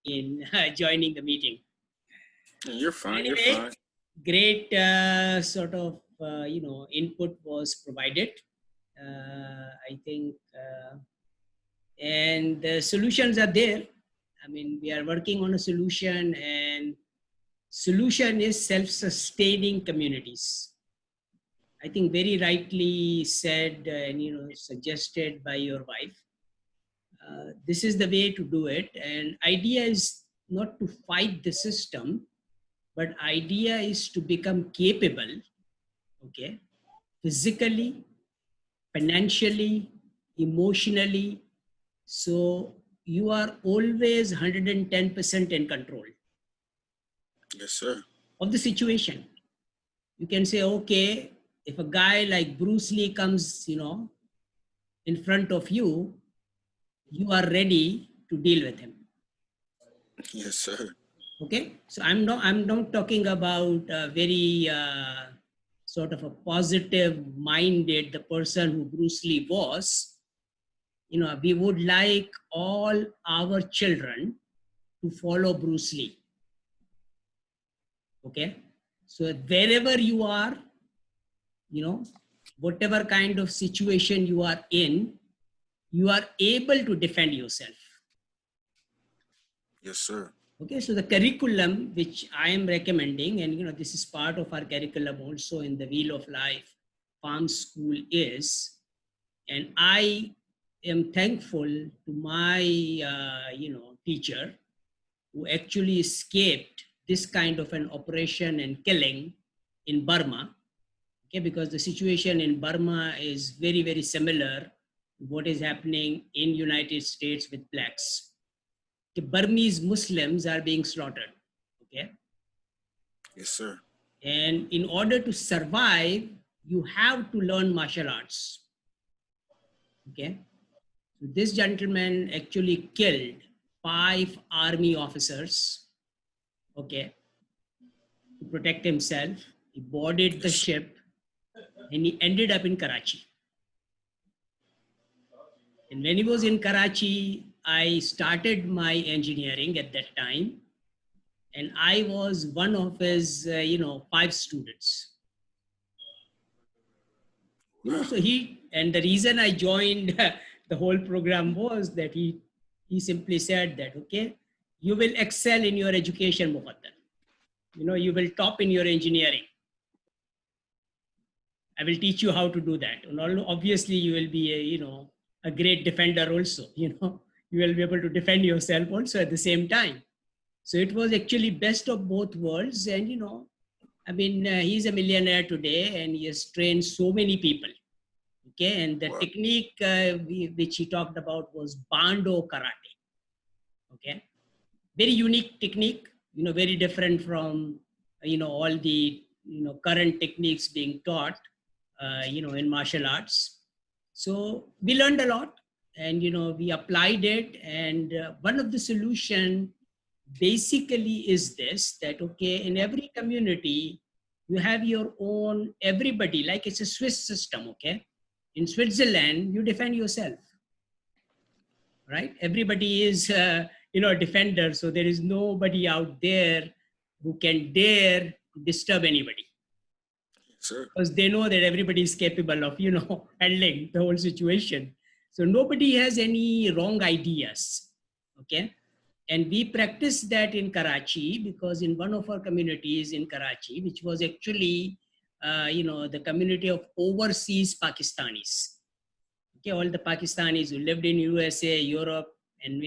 in joining the meeting. You're fine. Anyway, You're fine. great sort of input was provided. I think, and the solutions are there. I mean, we are working on a solution, and solution is self-sustaining communities. I think very rightly said and suggested by your wife. This is the way to do it, and idea is not to fight the system, but idea is to become capable, okay, physically, financially, emotionally, so you are always 110% in control Yes, sir. of the situation. You can say, okay, if a guy like Bruce Lee comes, in front of you, you are ready to deal with him. Yes, sir. Okay, so I'm not talking about a very sort of a positive minded the person who Bruce Lee was. We would like all our children to follow Bruce Lee. Okay, so wherever you are, whatever kind of situation you are in, you are able to defend yourself. Yes, sir. Okay, so the curriculum which I am recommending, and this is part of our curriculum also in the Wheel of Life Farm School is, and I am thankful to my teacher who actually escaped this kind of an operation and killing in Burma. Okay, because the situation in Burma is very, very similar to what is happening in United States with blacks. The Burmese Muslims are being slaughtered. Okay. Yes, sir. And in order to survive, you have to learn martial arts. Okay. So this gentleman actually killed 5 army officers. Okay. To protect himself. He boarded the Yes, sir. ship and he ended up in Karachi. And when he was in Karachi, I started my engineering at that time. And I was one of his, 5 students. So and the reason I joined the whole program was that he simply said that, okay, you will excel in your education, Muqaddar. You will top in your engineering. I will teach you how to do that. And obviously you will be a great defender also, you will be able to defend yourself also at the same time. So it was actually best of both worlds. And, he's a millionaire today and he has trained so many people. Okay, and the technique which he talked about was Bando Karate. Okay, very unique technique, very different from, all the, current techniques being taught, in martial arts. So we learned a lot and, we applied it. And one of the solution basically is this, that, okay, in every community, you have your own, everybody, like it's a Swiss system, okay? In Switzerland, you defend yourself, right? Everybody is, a defender. So there is nobody out there who can dare disturb anybody. Sir. Because they know that everybody is capable of, handling the whole situation. So nobody has any wrong ideas, okay? And we practiced that in Karachi because in one of our communities in Karachi, which was actually, the community of overseas Pakistanis. Okay, all the Pakistanis who lived in USA, Europe, and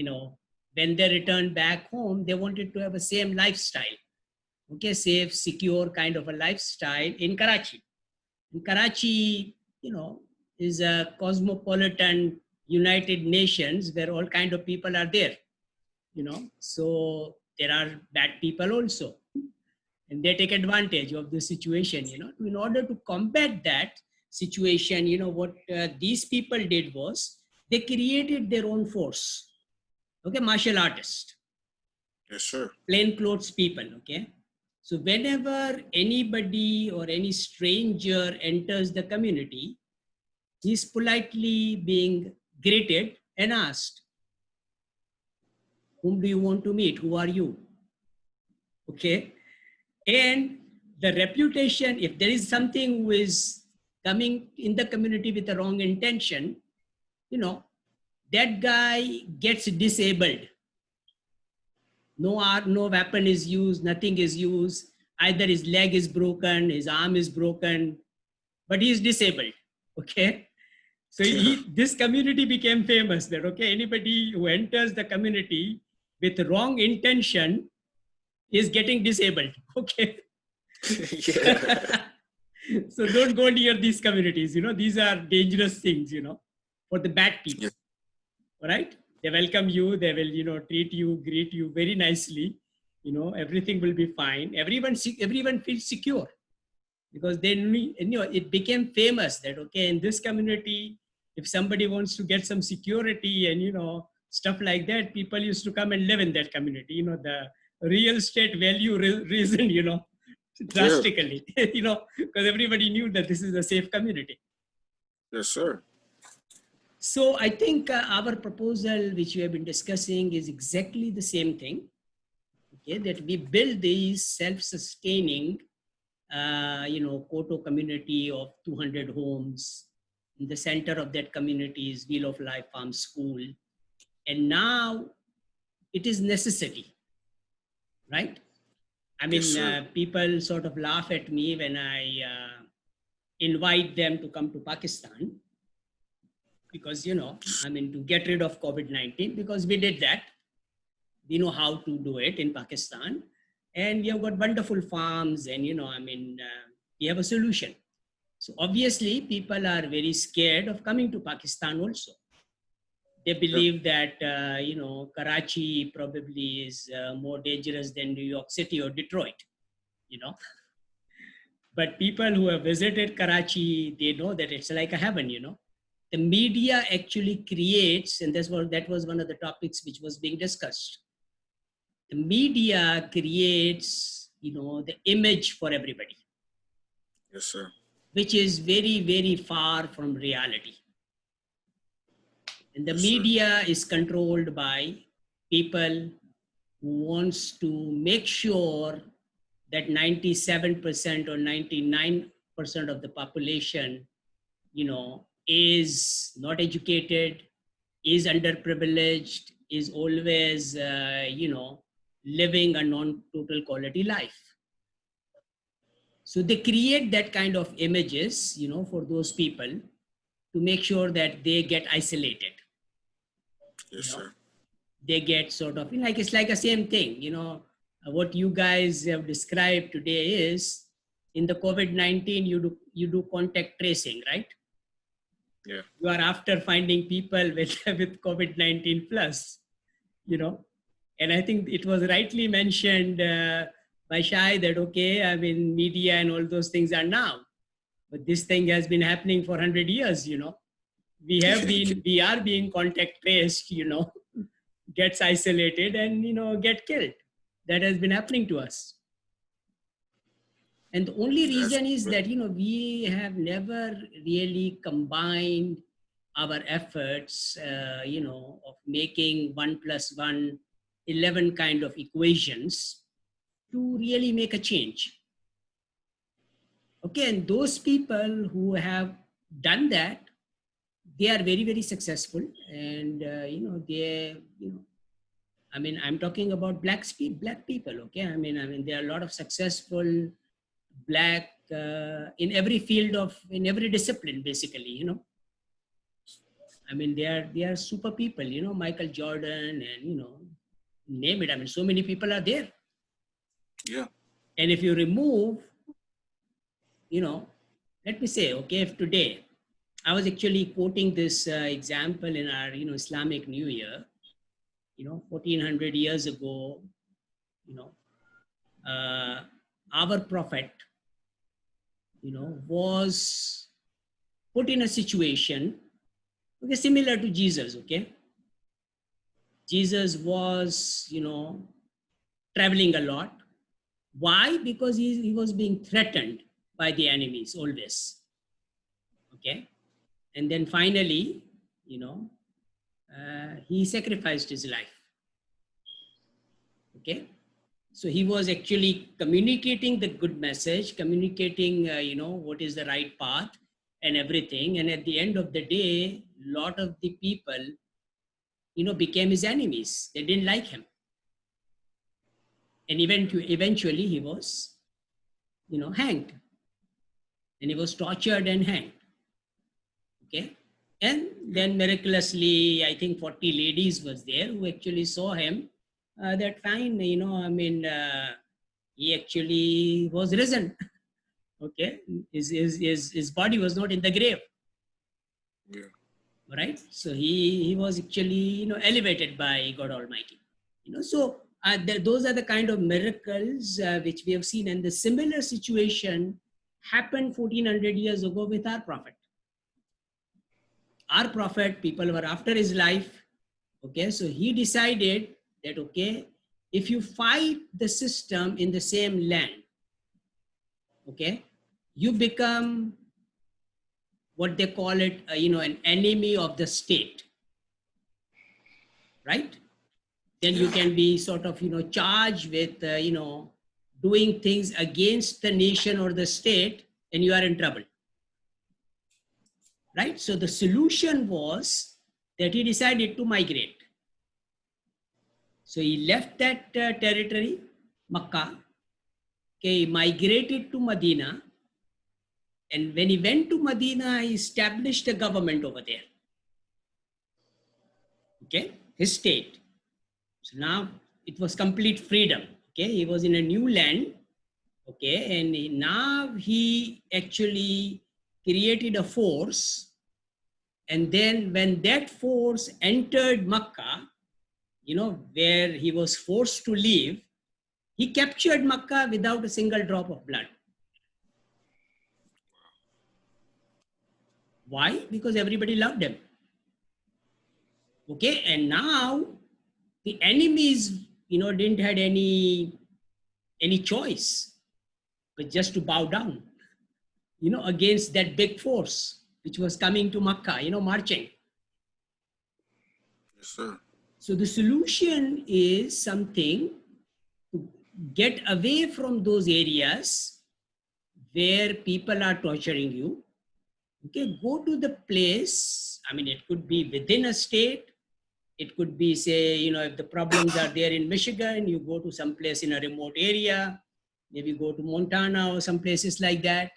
when they returned back home, they wanted to have the same lifestyle. Okay, safe, secure kind of a lifestyle in Karachi. And Karachi, is a cosmopolitan United Nations where all kind of people are there. So there are bad people also. And they take advantage of the situation, in order to combat that situation, what these people did was they created their own force. Okay, martial artists. Yes, sir. Plainclothes people, okay? So whenever anybody or any stranger enters the community, he's politely being greeted and asked, Whom do you want to meet? Who are you? Okay. And the reputation, if there is something who is coming in the community with the wrong intention, that guy gets disabled. No weapon is used, nothing is used. Either his leg is broken, his arm is broken, but he is disabled. Okay. So this community became famous that, okay, anybody who enters the community with wrong intention is getting disabled. Okay. Yeah. So don't go near these communities. These are dangerous things, for the bad people. Yeah. All right. They welcome you. They will, treat you, greet you very nicely. Everything will be fine. Everyone feels secure because it became famous that, okay, in this community, if somebody wants to get some security and, stuff like that, people used to come and live in that community. The real estate value risen, drastically, because everybody knew that this is a safe community. Yes, sir. So I think our proposal, which we have been discussing, is exactly the same thing. Okay, that we build these self-sustaining, Koto community of 200 homes. In the center of that community is Wheel of Life Farm School. And now it is necessary, right? I mean, Yes, people sort of laugh at me when I invite them to come to Pakistan because, to get rid of COVID-19, because we did that. We know how to do it in Pakistan. And we have got wonderful farms and, we have a solution. So obviously people are very scared of coming to Pakistan also. They believe that, Karachi probably is more dangerous than New York City or Detroit, But people who have visited Karachi, they know that it's like a heaven, The media actually creates, and that was one of the topics which was being discussed. The media creates, the image for everybody. Yes, sir. Which is very, very far from reality. And the Yes, media is controlled by people who wants to make sure that 97% or 99% of the population, is not educated, is underprivileged, is always, living a non-total quality life. So they create that kind of images, for those people to make sure that they get isolated. Yes, sir. They get sort of, it's like the same thing, what you guys have described today is in the COVID-19, you do contact tracing, right? Yeah. You are after finding people with COVID-19 plus, and I think it was rightly mentioned by Shai that, okay, I mean, media and all those things are now, but this thing has been happening for 100 years, we are being contact traced, gets isolated and, get killed. That has been happening to us. And the only reason is that, we have never really combined our efforts, of making 1 + 1, 11 kind of equations to really make a change. Okay, and those people who have done that, they are very, very successful. And, I'm talking about black people, okay? I mean, there are a lot of successful black in every field in every discipline, basically, I mean, they are super people, Michael Jordan and, name it. I mean, so many people are there. Yeah. And if you remove, let me say, okay, if today, I was actually quoting this example in our, Islamic New Year, 1400 years ago, our prophet, was put in a situation, okay, similar to Jesus, okay? Jesus was, traveling a lot. Why? Because he was being threatened by the enemies always, okay? And then finally, he sacrificed his life. Okay. So he was actually communicating the good message, communicating, what is the right path and everything. And at the end of the day, a lot of the people, became his enemies. They didn't like him. And eventually he was, hanged. And he was tortured and hanged. Okay. And then miraculously, I think 40 ladies was there who actually saw him. That fine, he actually was risen. Okay. His body was not in the grave. Yeah. Right. So he was actually, elevated by God Almighty. So those are the kind of miracles which we have seen. And the similar situation happened 1400 years ago with our prophet. Our prophet, people were after his life. Okay, so he decided that, okay, if you fight the system in the same land, okay, you become what they call it, an enemy of the state, right? Then you can be sort of, charged with, doing things against the nation or the state, and you are in trouble. Right? So the solution was that he decided to migrate. So he left that territory, Makkah, okay, he migrated to Medina. And when he went to Medina, he established a government over there. Okay, his state. So now it was complete freedom. Okay, he was in a new land. Okay, and now he actually created a force. And then when that force entered Makkah, where he was forced to leave, he captured Makkah without a single drop of blood. Why? Because everybody loved him. Okay, and now the enemies, didn't had any choice but just to bow down, against that big force which was coming to Makkah, marching. Yes, sir. So the solution is something to get away from those areas where people are torturing you. Okay, go to the place. I mean, it could be within a state. It could be, say, if the problems are there in Michigan, you go to some place in a remote area, maybe go to Montana or some places like that.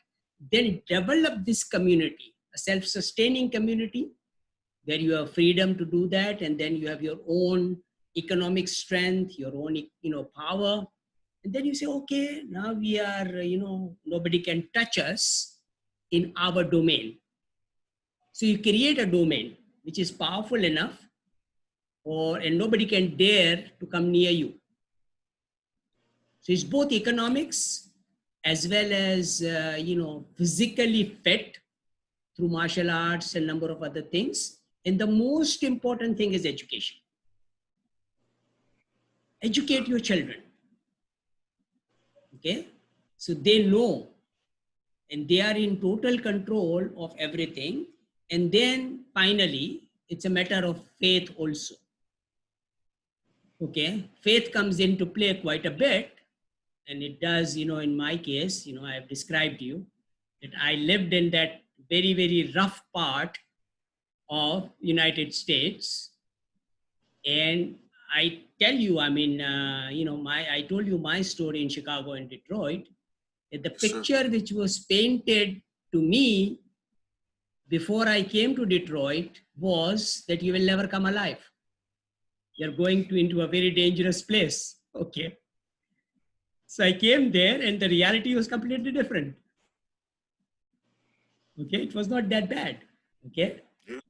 Then develop this community, a self-sustaining community where you have freedom to do that. And then you have your own economic strength, your own, power. And then you say, okay, now we are, nobody can touch us in our domain. So you create a domain which is powerful enough, and nobody can dare to come near you. So it's both economics as well as, physically fit through martial arts and number of other things. And the most important thing is education. Educate your children. Okay. So they know and they are in total control of everything. And then finally, it's a matter of faith also. Okay. Faith comes into play quite a bit. And it does, in my case, I have described to you that I lived in that very, very rough part of United States. And I tell you, I mean, I told you my story in Chicago and Detroit. That the picture which was painted to me before I came to Detroit was that you will never come alive. You're going into a very dangerous place. Okay. So I came there and the reality was completely different. Okay, it was not that bad. Okay,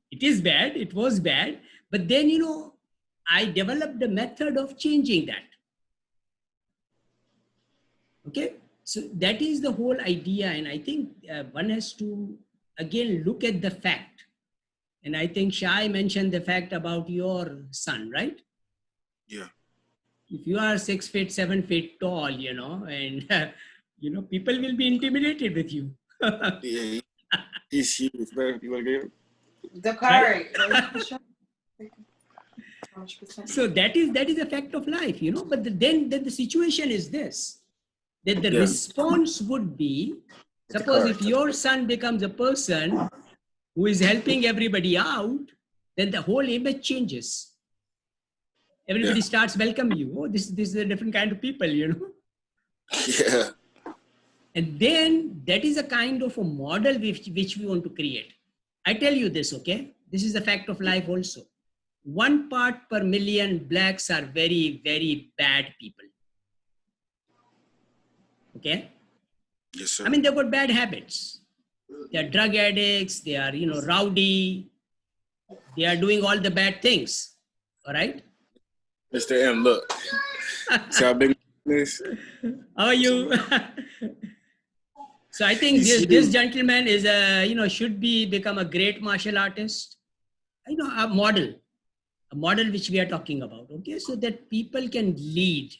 it is bad, it was bad. But then, I developed a method of changing that. Okay, so that is the whole idea. And I think one has to, again, look at the fact. And I think Shai mentioned the fact about your son, right? Yeah. If you are 6 feet, 7 feet tall, and, people will be intimidated with you. Yeah, he's huge, man. You want to get him? The car. So that is a fact of life, you know. But then the situation is this, that the Yeah. response would be, suppose if your son becomes a person who is helping everybody out, then the whole image changes. Everybody Yeah. starts welcoming you. Oh, this is a different kind of people, you know. Yeah. And then that is a kind of a model which we want to create. I tell you this, okay? This is a fact of life also. 1 part per million blacks are very, very bad people. Okay? Yes, sir. I mean, they've got bad habits. They're drug addicts. They are, you know, rowdy. They are doing all the bad things. All right? Mr. M, look. See how big this? How are you? So I think He's this huge. gentleman is a, you know, should be become a great martial artist. You know, a model which we are talking about. Okay, so that people can lead.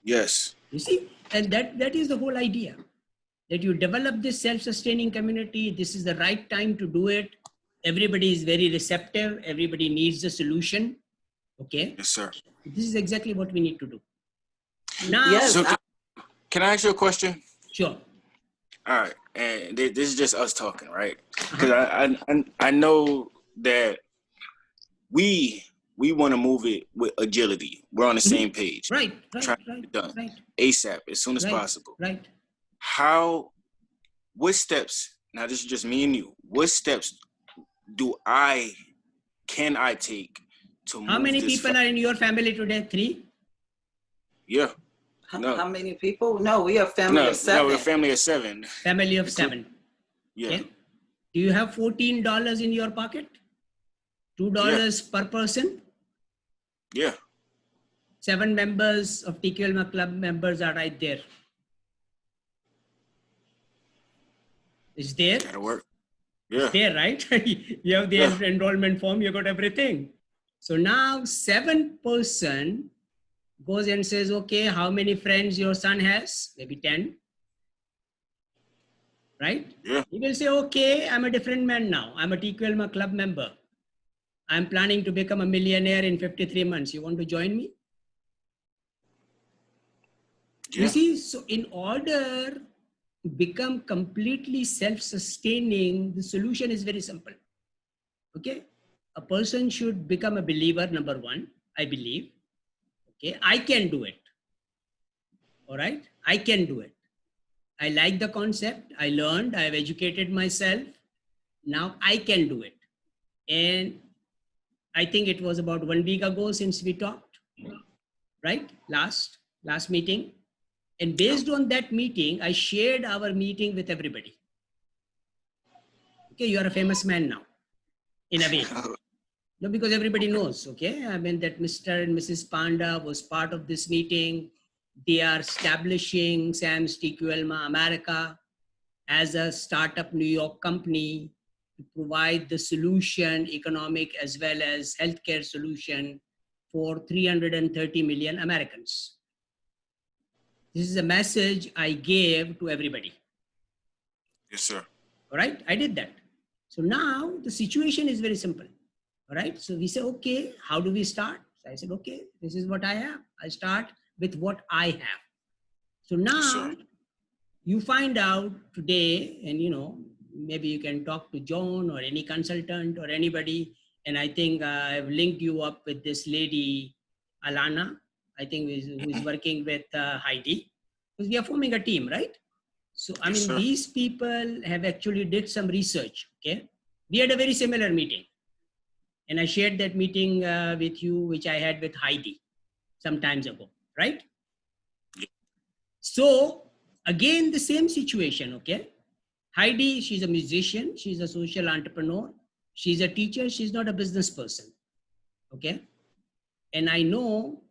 Yes. You see, and that is the whole idea. That you develop this self-sustaining community. This is the right time to do it. Everybody is very receptive. Everybody needs a solution. Okay, Yes, sir. this is exactly what we need to do. Now, Yes. So can I ask you a question? sure. All right, and this is just us talking, right? Because I know that we want to move it with agility. We're on the same page. Right, Trying to get it done right, ASAP as soon as right, possible. right. What steps? Now this is just me and you. What steps can I take to move How many this people are in your family today? 3? Yeah. How many people? No, we are a family of 7. No, we're a family of 7. Family of 7. Yeah. Okay. Do you have $14 in your pocket? $2 per person? Yeah. 7 members of TQLMA club members are right there. It's there? Gotta work. Yeah. It's there, right? You have the enrollment form, you got everything. So now 7 person goes and says, okay, how many friends your son has? Maybe 10. Right? Yeah. He will say, okay, I'm a different man now. I'm a TQLMA club member. I'm planning to become a millionaire in 53 months. You want to join me? Yeah. You see, so in order to become completely self-sustaining, the solution is very simple. Okay? A person should become a believer, number 1, I believe. Okay, I can do it. All right, I can do it. I like the concept. I learned, I have educated myself. Now I can do it. And I think it was about 1 week ago since we talked, right? Last meeting. And based on that meeting, I shared our meeting with everybody. Okay, you are a famous man now, in a way. No, because everybody knows, okay? I mean, that Mr. and Mrs. Panda was part of this meeting. They are establishing SAM's TQLMA America as a startup New York company to provide the solution, economic as well as healthcare solution for 330 million Americans. This is a message I gave to everybody. Yes, sir. All right, I did that. So now the situation is very simple. All right, so we say, okay, how do we start? So I said, okay, this is what I have. I start with what I have. So now you find out today, and you know, maybe you can talk to John or any consultant or anybody. And I think I've linked you up with this lady, Alana, I think who is working with Heidi, because we are forming a team, right? So, I mean, these people have actually did some research, okay? We had a very similar meeting. And I shared that meeting with you, which I had with Heidi some times ago, right? So again, the same situation, okay? Heidi, she's a musician. She's a social entrepreneur. She's a teacher. She's not a business person, okay? And I know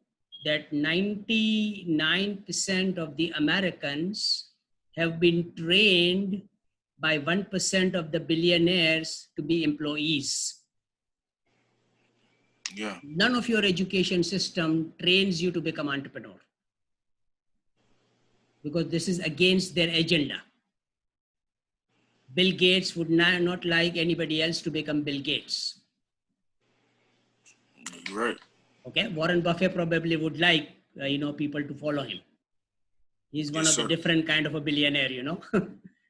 that 99% of the Americans have been trained by 1% of the billionaires to be employees. Yeah. None of your education system trains you to become entrepreneur, because this is against their agenda. Bill Gates would not like anybody else to become Bill Gates. You're right. Okay, Warren Buffett probably would like people to follow him. He's one of the different kind of a billionaire.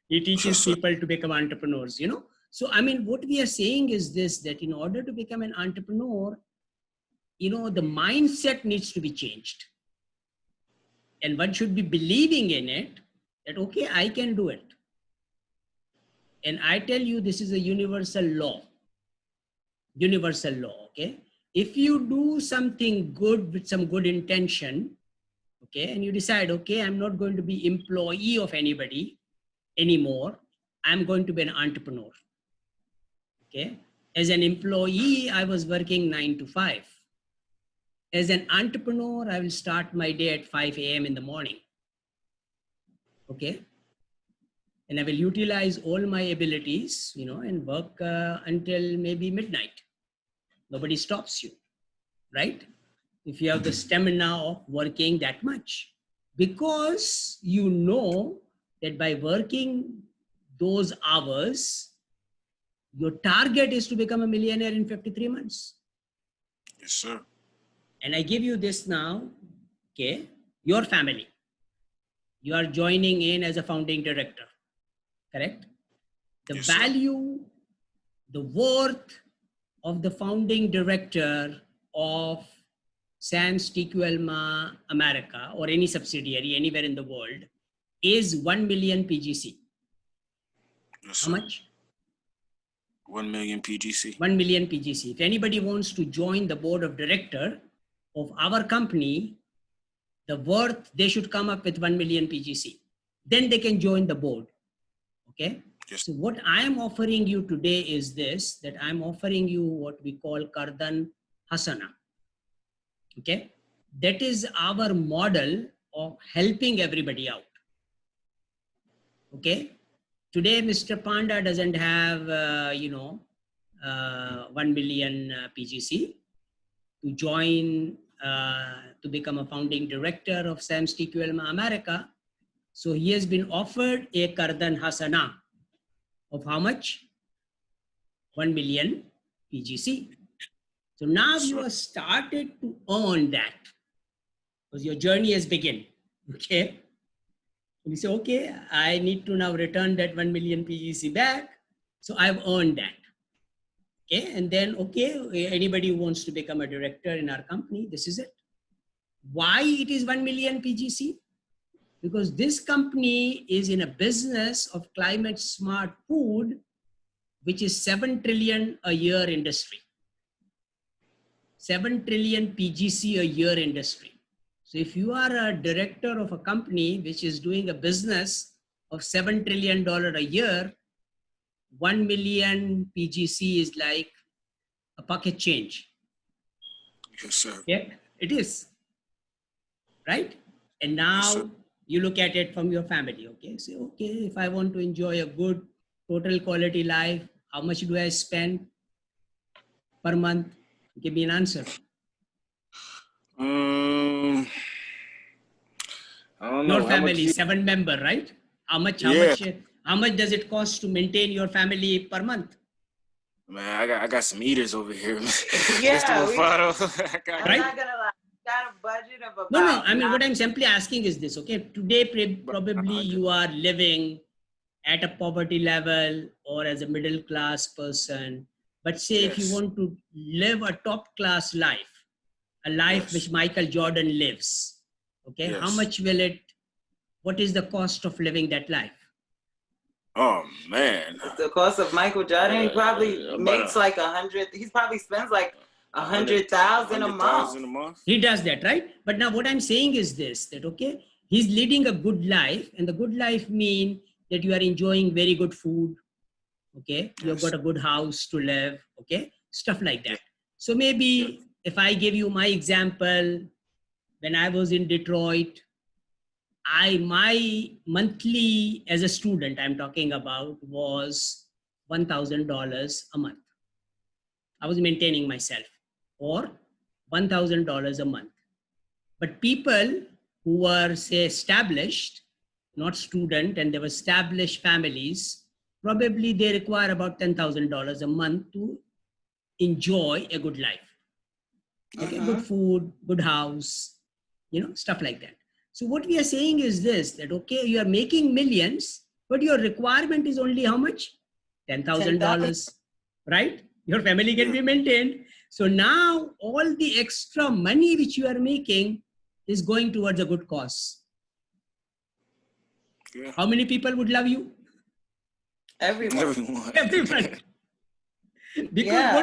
He teaches people to become entrepreneurs. So I mean, what we are saying is this: that in order to become an entrepreneur, the mindset needs to be changed, and one should be believing in it. That okay, I can do it. And I tell you, this is a universal law. Universal law. Okay. If you do something good with some good intention, okay, and you decide, okay, I'm not going to be employee of anybody anymore. I'm going to be an entrepreneur. Okay. As an employee, I was working 9 to 5. As an entrepreneur, I will start my day at 5 a.m. in the morning. Okay. And I will utilize all my abilities, and work until maybe midnight. Nobody stops you, right? If you have the stamina of working that much, because you know that by working those hours, your target is to become a millionaire in 53 months. Yes, sir. And I give you this now, okay? Your family. You are joining in as a founding director, correct? The value, the worth of the founding director of Sam's TQL America or any subsidiary anywhere in the world is 1 million PGC. Yes, how much? 1 million PGC. 1 million PGC. If anybody wants to join the board of director of our company, the worth, they should come up with 1 million PGC. Then they can join the board. Okay. Yes. So what I am offering you today is this, that I'm offering you what we call Kardan Hasana. Okay. That is our model of helping everybody out. Okay. Today, Mr. Panda doesn't have, 1 million PGC to join, to become a founding director of Sam's TQL America. So he has been offered a Kardan Hasana of how much? 1 million PGC. So now you have started to earn that because your journey has begun. Okay. You say, okay, I need to now return that 1 million PGC back. So I've earned that. Okay. And then, okay, anybody who wants to become a director in our company, this is it. Why it is 1 million PGC? Because this company is in a business of climate smart food, which is 7 trillion a year industry. 7 trillion PGC a year industry. So if you are a director of a company which is doing a business of $7 trillion a year, 1 million PGC is like a pocket change. Yes, sir. Yeah, it is. Right? And now you look at it from your family. Okay. Say, okay, if I want to enjoy a good total quality life, how much do I spend per month? Give me an answer. I don't know. Your family, 7 member, right? How much does it cost to maintain your family per month? Man, I got some eaters over here. Yeah, I'm not gonna lie. Got a budget of about. No. I mean, what I'm simply asking is this. Okay, today probably you are living at a poverty level or as a middle class person. But say if you want to live a top class life, a life which Michael Jordan lives, okay, how much will it? What is the cost of living that life? Oh man, the cost of Michael Jordan, he probably makes like 100. He probably spends like 100,000 a month. He does that, right? But now what I'm saying is this, that okay, he's leading a good life, and the good life means that you are enjoying very good food. Okay, you've got a good house to live. Okay, stuff like that. So maybe if I give you my example, when I was in Detroit, my monthly as a student I'm talking about was $1,000 a month. I was maintaining myself for $1,000 a month. But people who were, say, established, not student, and they were established families, probably they require about $10,000 a month to enjoy a good life. Okay, good food, good house, stuff like that. So what we are saying is this, that, okay, you are making millions, but your requirement is only how much? $10,000, right? Your family can be maintained. So now all the extra money which you are making is going towards a good cause. Yeah. How many people would love you? Everyone. Everyone. Because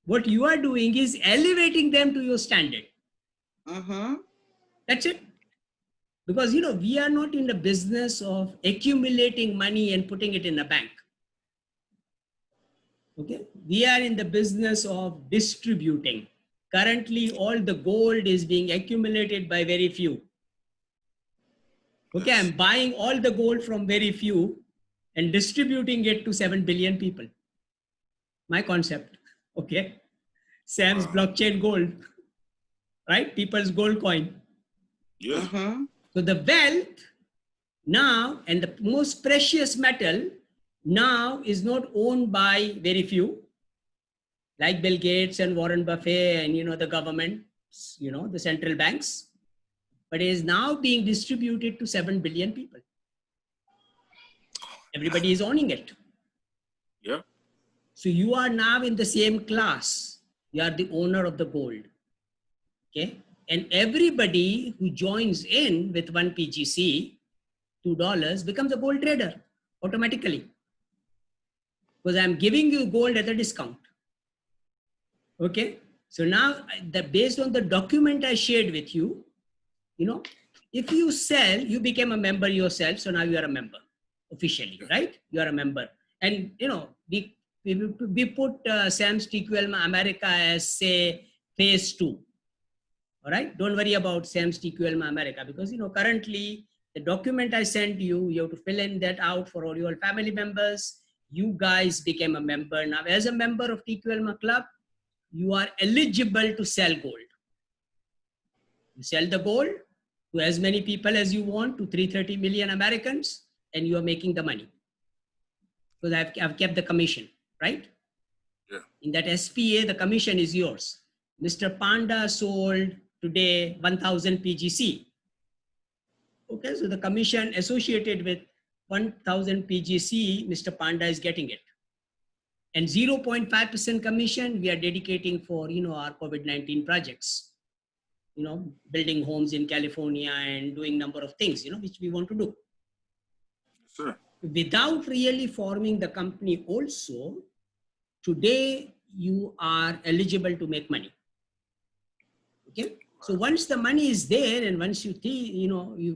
what you are doing is elevating them to your standard. That's it. Because, we are not in the business of accumulating money and putting it in a bank. Okay. We are in the business of distributing. Currently, all the gold is being accumulated by very few. Okay. I'm buying all the gold from very few and distributing it to 7 billion people. My concept. Okay. Sam's blockchain gold, right? People's gold coin. Yeah. So the wealth now, and the most precious metal now, is not owned by very few, like Bill Gates and Warren Buffett and, the government, the central banks, but is now being distributed to 7 billion people. Everybody is owning it. Yeah. So you are now in the same class. You are the owner of the gold. Okay. And everybody who joins in with 1 PGC, $2, becomes a gold trader automatically. Because I'm giving you gold at a discount. Okay. So now, based on the document I shared with you, if you sell, you became a member yourself. So now you are a member officially, right? You are a member. And, we put Sam's TQL America as, say, phase 2. All right. Don't worry about Sam's TQL America, because, currently the document I sent you, you have to fill in that out for all your family members. You guys became a member. Now, as a member of TQL Club, you are eligible to sell gold. You sell the gold to as many people as you want, to 330 million Americans, and you are making the money. Because I've kept the commission, right? Yeah. In that SPA, the commission is yours. Mr. Panda sold today 1,000 PGC. Okay, so the commission associated with 1,000 PGC, Mr. Panda is getting it. And 0.5% commission we are dedicating for, our COVID-19 projects, building homes in California and doing number of things, which we want to do. Sure. Without really forming the company also, today you are eligible to make money. Okay. So once the money is there, and once you think,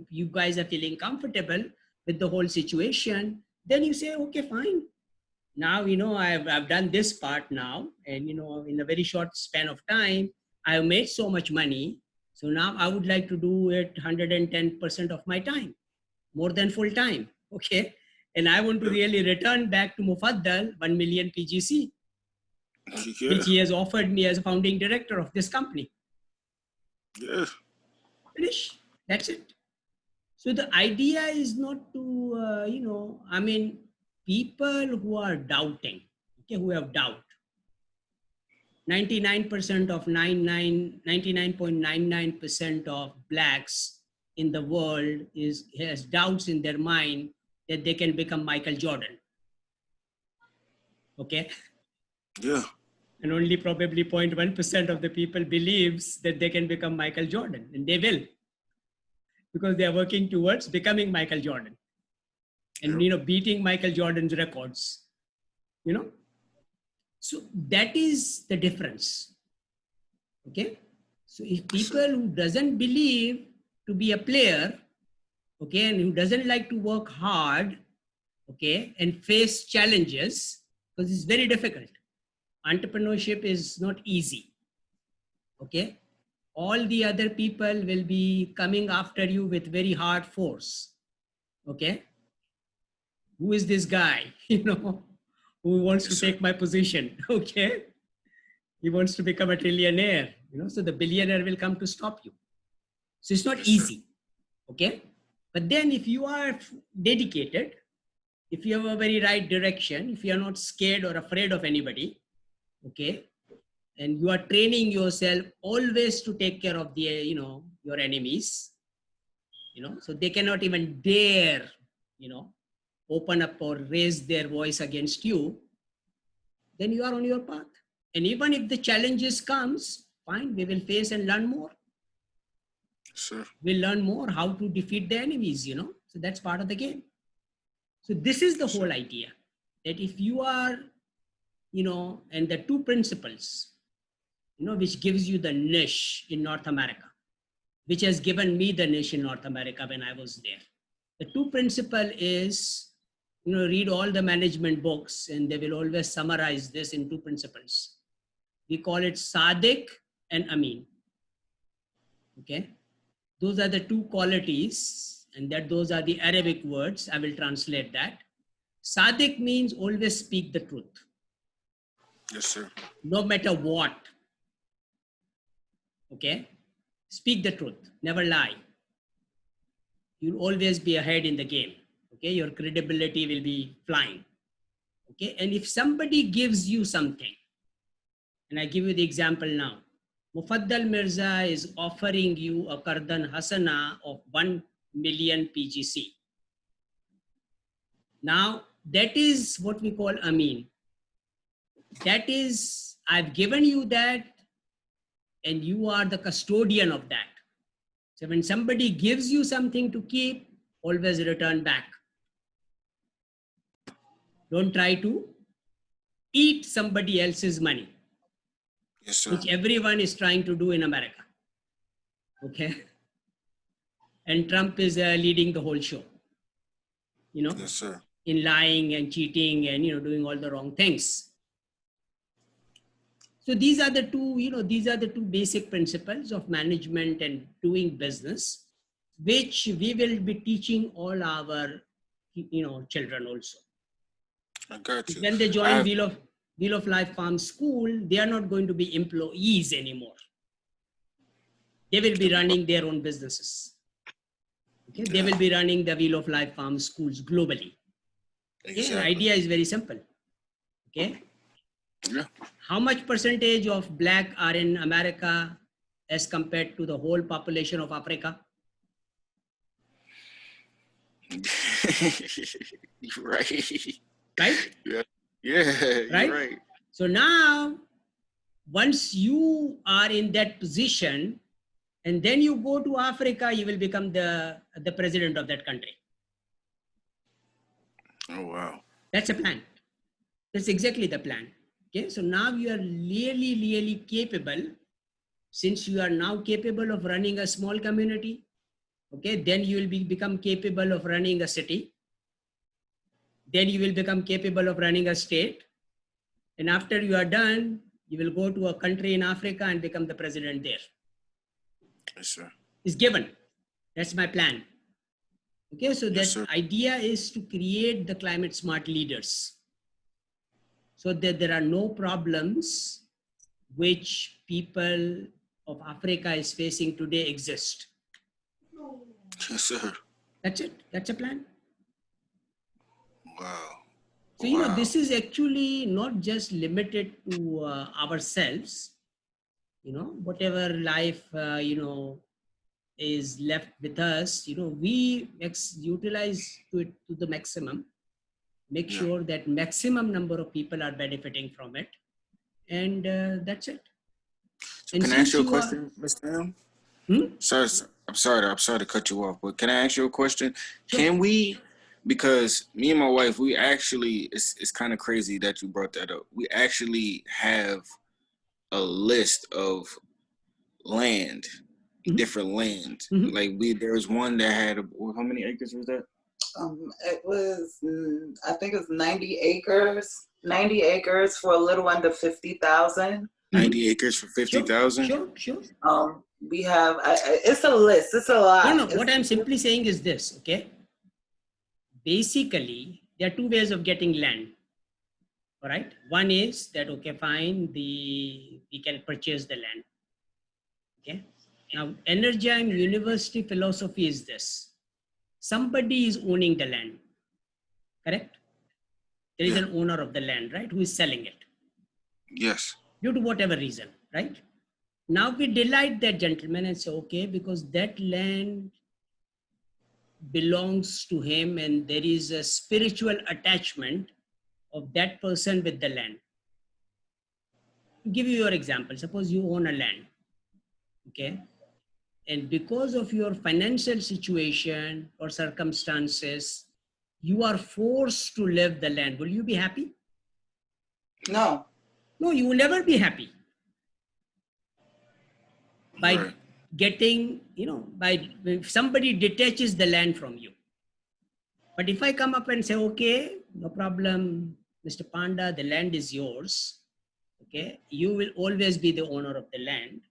you guys are feeling comfortable with the whole situation, then you say, okay, fine. Now, I've done this part now, and, in a very short span of time, I've made so much money. So now I would like to do it 110% of my time, more than full time. Okay. And I want to really return back to Mufaddal 1 million PGC, which he has offered me as a founding director of this company. Yeah. Finish. That's it. So the idea is not to, people who are doubting, okay, who have doubt. 99% of 99.99% of blacks in the world has doubts in their mind that they can become Michael Jordan. Okay. Yeah. And only probably 0.1% of the people believes that they can become Michael Jordan, and they will, because they are working towards becoming Michael Jordan and, beating Michael Jordan's records, So that is the difference. Okay. So if people who doesn't believe to be a player, okay, and who doesn't like to work hard, okay, and face challenges, because it's very difficult. Entrepreneurship is not easy. Okay. All the other people will be coming after you with very hard force. Okay. Who is this guy, who wants to take my position? Okay. He wants to become a trillionaire, so the billionaire will come to stop you. So it's not easy. Okay. But then if you are dedicated, if you have a very right direction, if you are not scared or afraid of anybody, okay, and you are training yourself always to take care of the, your enemies, so they cannot even dare, open up or raise their voice against you, then you are on your path. And even if the challenges comes, fine, we will face and learn more. Sure. We'll learn more how to defeat the enemies, so that's part of the game. So this is the whole idea, that if you are, and the two principles, which gives you the niche in North America, which has given me the niche in North America when I was there. The two principle is, read all the management books and they will always summarize this in two principles. We call it Sadiq and Amin. Okay. Those are the two qualities, and those are the Arabic words. I will translate that. Sadiq means always speak the truth. Yes, sir. No matter what. Okay. Speak the truth. Never lie. You'll always be ahead in the game. Okay. Your credibility will be flying. Okay. And if somebody gives you something, and I give you the example now, Mufaddal Mirza is offering you a Qardan Hasana of 1 million PGC. Now, that is what we call Amin. That is, I've given you that, and you are the custodian of that. So when somebody gives you something to keep, always return back. Don't try to eat somebody else's money. Yes, sir. Which everyone is trying to do in America. Okay. And Trump is leading the whole show, Yes, sir. in lying and cheating and, doing all the wrong things. So these are the two basic principles of management and doing business, which we will be teaching all our, children also. I got you. When they join Wheel of Life Farm School, they are not going to be employees anymore. They will be running their own businesses. Okay? They will be running the Wheel of Life Farm schools globally. Okay? Exactly. The idea is very simple. Okay. Yeah. How much percentage of black are in America as compared to the whole population of Africa? You're right. Right? Yeah, Right? you're right. So now, once you are in that position, and then you go to Africa, you will become the president of that country. Oh, wow. That's a plan. That's exactly the plan. Okay, so now you are really, really capable. Since you are now capable of running a small community, okay, then you will become capable of running a city. Then you will become capable of running a state. And after you are done, you will go to a country in Africa and become the president there. Yes, sir. It's given. That's my plan. Okay, so Yes, that sir. idea is to create the climate smart leaders so that there are no problems which people of Africa is facing today exist. Yes, sir. That's it. That's a plan. Wow. So, this is actually not just limited to ourselves, whatever life, is left with us, we utilize it to the maximum, make sure that maximum number of people are benefiting from it. And that's it. So can I ask you a question, Mr. M? Sorry, I'm sorry to cut you off, but can I ask you a question? Sure. Can we, because me and my wife, we actually, it's kind of crazy that you brought that up. We actually have a list of land, different land. Like there was one that had, how many acres was that? It was, I think it was 90 acres. 90 acres for a little under 50,000. 90 acres for 50,000? Sure. We have, it's a list, it's a lot. No, what I'm simply saying is this, okay? Basically, there are two ways of getting land, all right? One is that, okay, fine, we can purchase the land, okay? Now, Energym University philosophy is this. Somebody is owning the land, correct? There is an owner of the land, right? Who is selling it. Yes. due to whatever reason, right? Now we delight that gentleman and say, okay, because that land belongs to him and there is a spiritual attachment of that person with the land. To give you your example, suppose you own a land, okay? And because of your financial situation or circumstances, you are forced to leave the land. Will you be happy? No. No, you will never be happy. By Right. getting, if somebody detaches the land from you. But if I come up and say, okay, no problem, Mr. Panda, the land is yours. Okay, you will always be the owner of the land.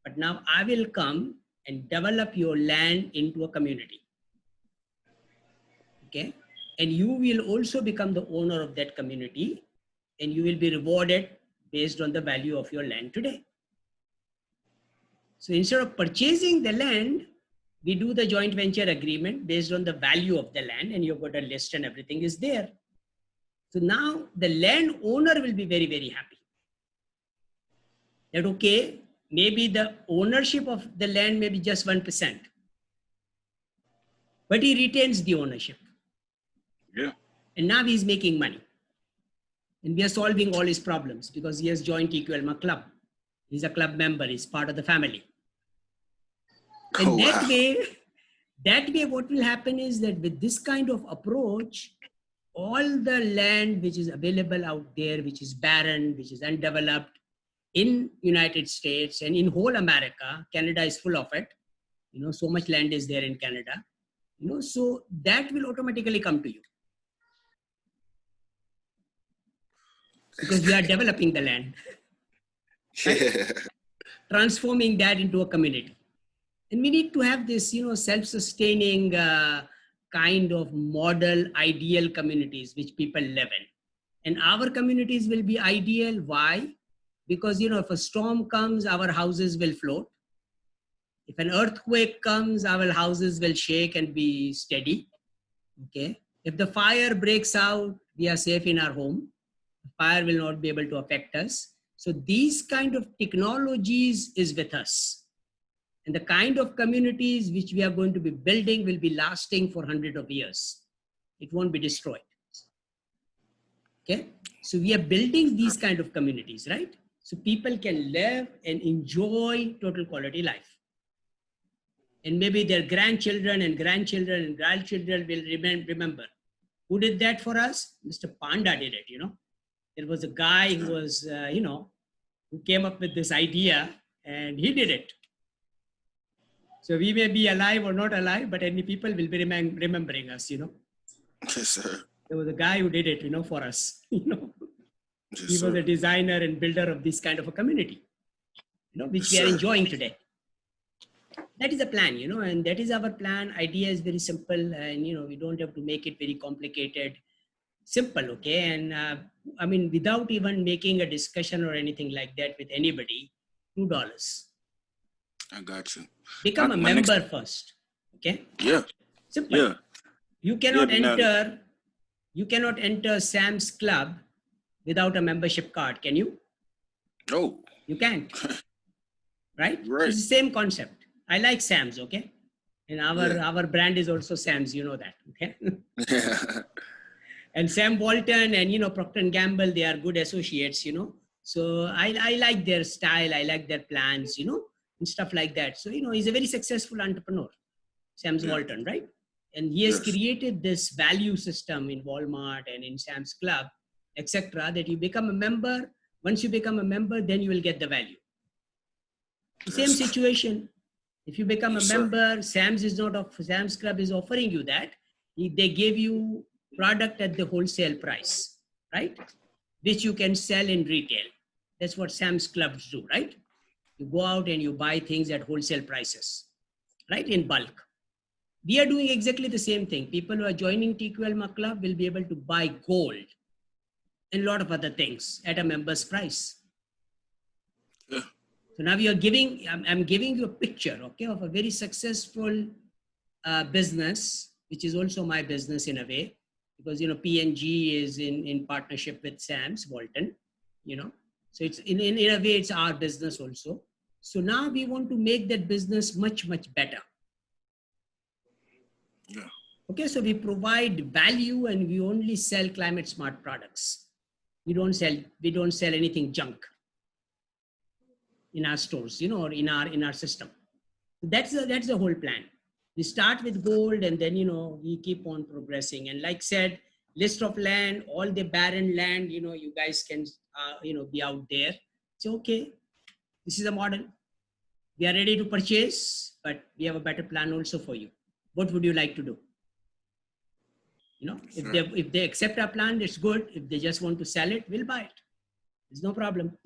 But now I will come and develop your land into a community. Okay, and you will also become the owner of that community and you will be rewarded based on the value of your land today. So instead of purchasing the land, we do the joint venture agreement based on the value of the land and you've got a list and everything is there. So now the land owner will be very, very happy. That okay, maybe the ownership of the land may be just 1%, but he retains the ownership. Yeah. And now he's making money. And we are solving all his problems because he has joined TQ Elma Club. He's a club member, he's part of the family. And Oh, wow. that way what will happen is that with this kind of approach, all the land which is available out there, which is barren, which is undeveloped in United States and in whole America, Canada is full of it. So much land is there in Canada. So that will automatically come to you. Because we are developing the land, right? Yeah. Transforming that into a community. And we need to have this, self-sustaining kind of model, ideal communities which people live in. And our communities will be ideal. Why? Because, if a storm comes, our houses will float. If an earthquake comes, our houses will shake and be steady. Okay. If the fire breaks out, we are safe in our home. The fire will not be able to affect us. So these kind of technologies is with us. And the kind of communities which we are going to be building will be lasting for hundreds of years. It won't be destroyed. Okay. So we are building these kind of communities, right? So people can live and enjoy total quality life. And maybe their grandchildren and grandchildren will remember. Who did that for us? Mr. Panda did it, There was a guy who was, who came up with this idea and he did it. So we may be alive or not alive, but any people will be remembering us, Yes, sir. There was a guy who did it, for us, Yes, He was sir. a designer and builder of this kind of a community, which we are Sir. enjoying today. That is a plan, and that is our plan. Idea is very simple and, we don't have to make it very complicated. Simple, okay? And without even making a discussion or anything like that with anybody, $2. I got you. Become a My next- member first, okay? Yeah. Simple. Yeah. You cannot Yeah, enter Sam's Club without a membership card, can you? Oh. You can't, right? Right. It's the same concept. I like Sam's, okay? And our brand is also Sam's, that, okay? And Sam Walton and, Procter & Gamble, they are good associates, So I like their style. I like their plans, and stuff like that. So, he's a very successful entrepreneur, Sam's Walton, right? And he has created this value system in Walmart and in Sam's Club, etc., that you become a member. Once you become a member, then you will get the value. The same situation. If you become a member, Sam's Club is offering you that. They give you product at the wholesale price, right? Which you can sell in retail. That's what Sam's Clubs do, right? You go out and you buy things at wholesale prices, right? In bulk. We are doing exactly the same thing. People who are joining TQ Elma Club will be able to buy gold and a lot of other things at a member's price. Yeah. So now I'm giving you a picture, okay, of a very successful business, which is also my business in a way, because, P&G is in partnership with Sam's Walton, So it's in a way, it's our business also. So now we want to make that business much, much better. Yeah. Okay, so we provide value and we only sell climate smart products. We don't sell anything junk in our stores, or in our system. That's the whole plan. We start with gold and then, we keep on progressing. And like said, list of land, all the barren land, you guys can, be out there. It's okay. This is a model. We are ready to purchase, but we have a better plan also for you. What would you like to do? Sure. If they accept our plan, it's good. If they just want to sell it, we'll buy it. There's no problem.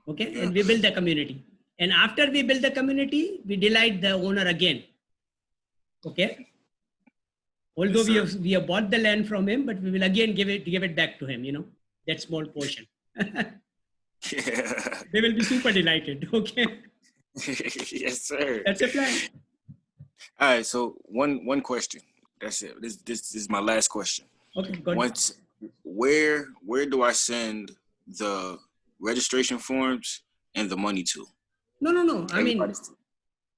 Okay. Yeah. And we build the community. And after we build the community, we delight the owner again. Okay. Although Yes, we have bought the land from him, but we will again give it back to him, that small portion. Yeah. They will be super delighted. Okay. Yes, sir. That's a plan. All right. So one question. That's it. This is my last question. Okay, good. Where do I send the registration forms and the money to? No. I mean,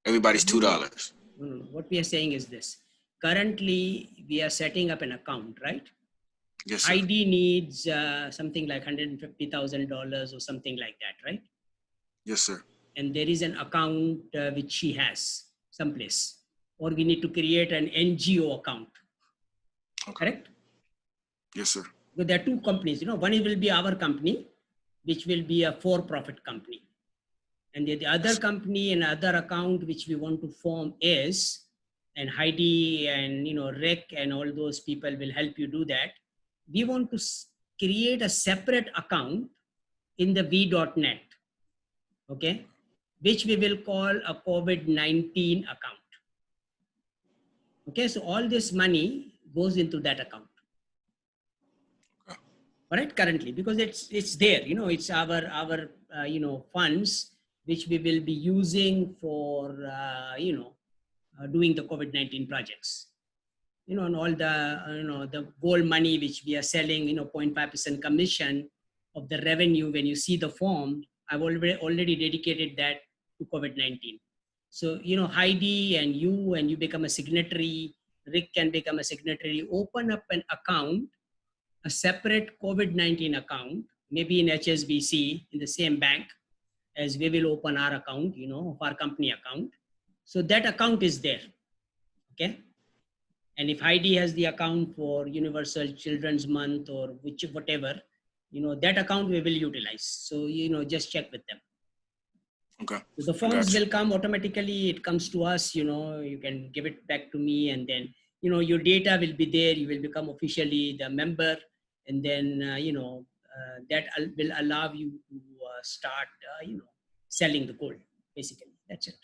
everybody's $2. no. What we are saying is this. Currently, we are setting up an account, right? Yes, sir. ID needs something like $150,000 or something like that, right? Yes, sir. And there is an account which she has someplace. Or we need to create an NGO account. Okay. Correct? Yes, sir. So there are two companies. One will be our company, which will be a for-profit company. And the other company and other account which we want to form is, and Heidi and Rick and all those people will help you do that. We want to create a separate account in the v.net, okay, which we will call a COVID-19 account. Okay, so all this money goes into that account. Okay. All right, currently, because it's there, it's our funds which we will be using for doing the COVID-19 projects. And all the the gold money which we are selling, 0.5% commission of the revenue. When you see the form, I've already dedicated that to COVID-19. So, Heidi and you become a signatory, Rick can become a signatory, open up an account, a separate COVID-19 account, maybe in HSBC, in the same bank as we will open our account, of our company account. So that account is there. Okay. And if Heidi has the account for Universal Children's Month or whatever, that account we will utilize. So, just check with them. Okay. So the forms will come automatically. It comes to us, you can give it back to me, and then, your data will be there. You will become officially the member. And then, that will allow you to start, selling the gold, basically. That's it.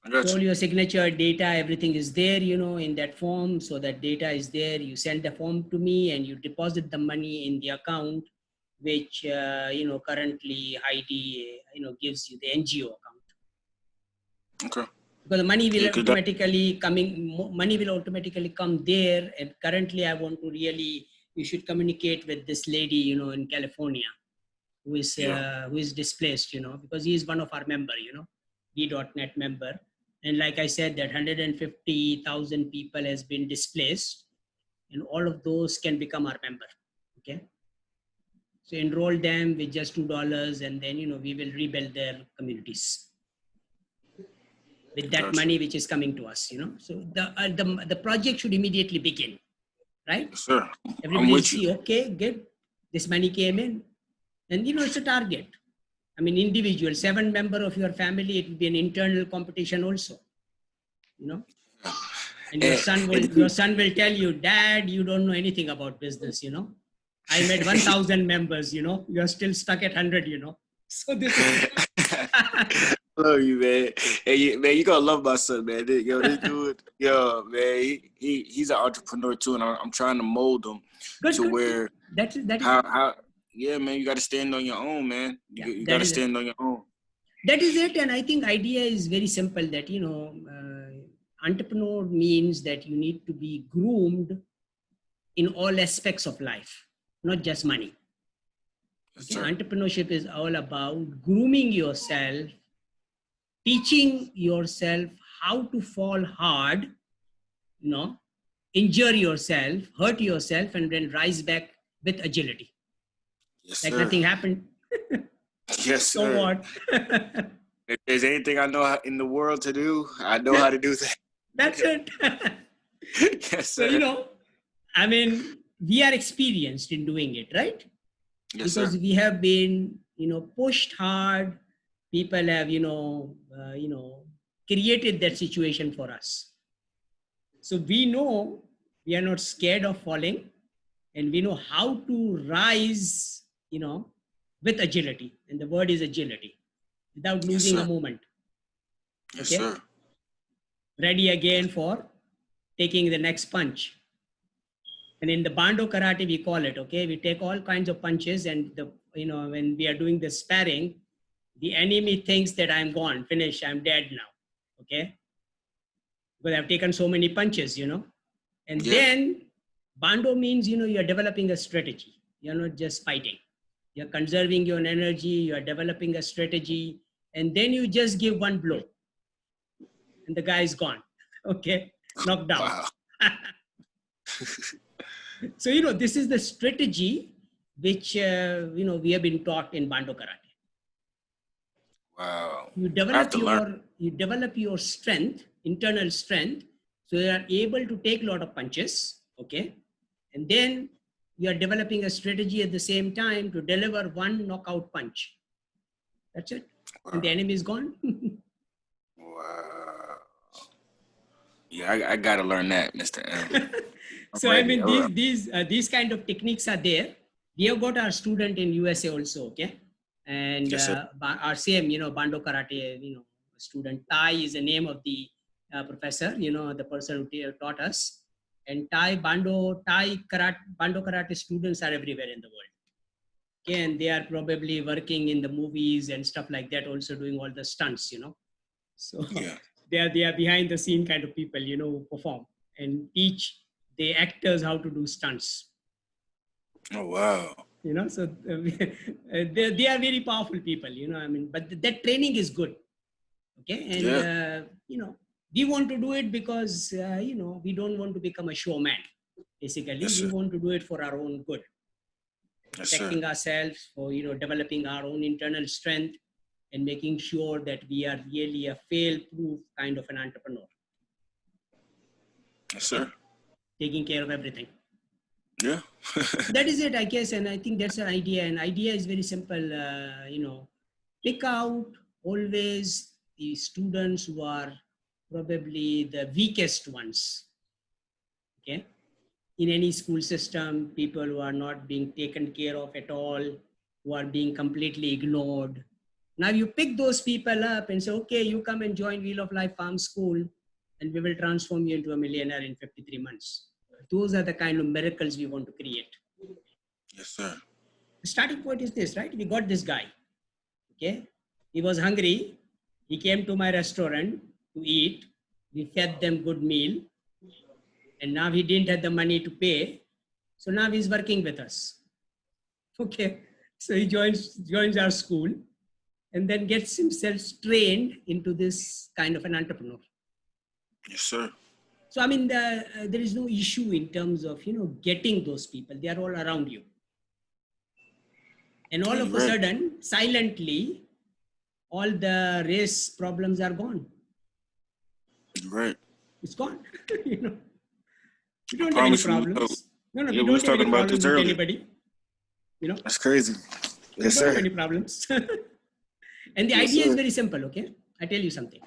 So all your signature data, everything is there, in that form. So that data is there. You send the form to me and you deposit the money in the account, which, currently Heidi, gives you the NGO account. Okay. Because the money will automatically come there. And currently I want to you should communicate with this lady, in California, who is displaced, because he is one of our member, v.net member. And like I said, that 150,000 people has been displaced, and all of those can become our member. Okay. So enroll them with just $2, and then, we will rebuild their communities with that money which is coming to us, So the project should immediately begin, right? Yes, sir. Everybody see, okay, good. This money came in, and it's a target. I mean, individual, 7 members of your family, it will be an internal competition also, And your son will tell you, Dad, you don't know anything about business, I made 1,000 members, you're still stuck at 100, So this is love you, man. Hey, man, you gonna love my son, man. This dude, man, he's an entrepreneur too, and I'm trying to mold him where that is yeah, man, you got to stand on your own, man. You got to stand on your own. That is it. And I think idea is very simple that, entrepreneur means that you need to be groomed in all aspects of life, not just money. Yes, Okay? sir. Entrepreneurship is all about grooming yourself, teaching yourself how to fall hard, you know, injure yourself, hurt yourself, and then rise back with agility. Yes, Like sir. nothing happened. Yes, So sir. what? If there's anything I know in the world to do, I know how to do that. That's it. Yes, So, sir. I mean, we are experienced in doing it, right? Yes, Because sir. we have been, pushed hard. People have, created that situation for us. So we know we are not scared of falling, and we know how to rise, with agility. And the word is agility, without Yes, losing a sir. moment. Yes, Okay. sir. Ready again for taking the next punch. And in the Bando karate, we call it, okay, we take all kinds of punches, and when we are doing the sparring, the enemy thinks that I'm gone, finished, I'm dead now. Okay. Because I've taken so many punches, and Yeah. then Bando means, you're developing a strategy. You're not just fighting. You're conserving your energy. You're developing a strategy. And then you just give one blow and the guy is gone. Okay. Knocked down. Wow. So, this is the strategy which, we have been taught in Bando karate. Wow. You I have develop to learn. your strength, internal strength, so you are able to take a lot of punches. Okay. And then you are developing a strategy at the same time to deliver one knockout punch. That's it. And the Wow. enemy is gone. Wow. Yeah, I gotta learn that, Mr. M. I'm So, I ready. mean, All right. these kind of techniques are there. We have got our student in USA also. Okay. And Yes, sir. our same, Bando karate, student. Tai is the name of the professor, the person who taught us. And Bando karate students are everywhere in the world. Okay, and they are probably working in the movies and stuff like that, also doing all the stunts, So Yeah. they are behind the scene kind of people, who perform and teach the actors how to do stunts. Oh, wow. So they are very powerful people, I mean, but that training is good. Okay. And, Yeah. we want to do it because, we don't want to become a showman. Basically, Yes, we sir. want to do it for our own good, Yes, sir. protecting ourselves, for, developing our own internal strength and making sure that we are really a fail-proof kind of an entrepreneur. Yes, sir. Taking care of everything. Yeah. That is it, I guess. And I think that's an idea. And idea is very simple, pick out always the students who are probably the weakest ones. Okay. In any school system, people who are not being taken care of at all, who are being completely ignored. Now you pick those people up and say, okay, you come and join Wheel of Life Farm School and we will transform you into a millionaire in 53 months. Those are the kind of miracles we want to create. Yes, sir. The starting point is this, right? We got this guy. Okay. He was hungry. He came to my restaurant to eat. We fed them good meal. And now he didn't have the money to pay. So now he's working with us. Okay. So he joins our school and then gets himself trained into this kind of an entrepreneur. Yes, sir. So, I mean, there is no issue in terms of, getting those people. They are all around you. And all of a sudden, silently, all the race problems are gone. Right. It's gone. We don't have any promise you, problems. No, yeah, we we was don't have any talking about this problems with earlier. anybody. That's crazy. We Yes, don't have sir. any problems. And the Yes, idea is sir. very simple, okay? I tell you something.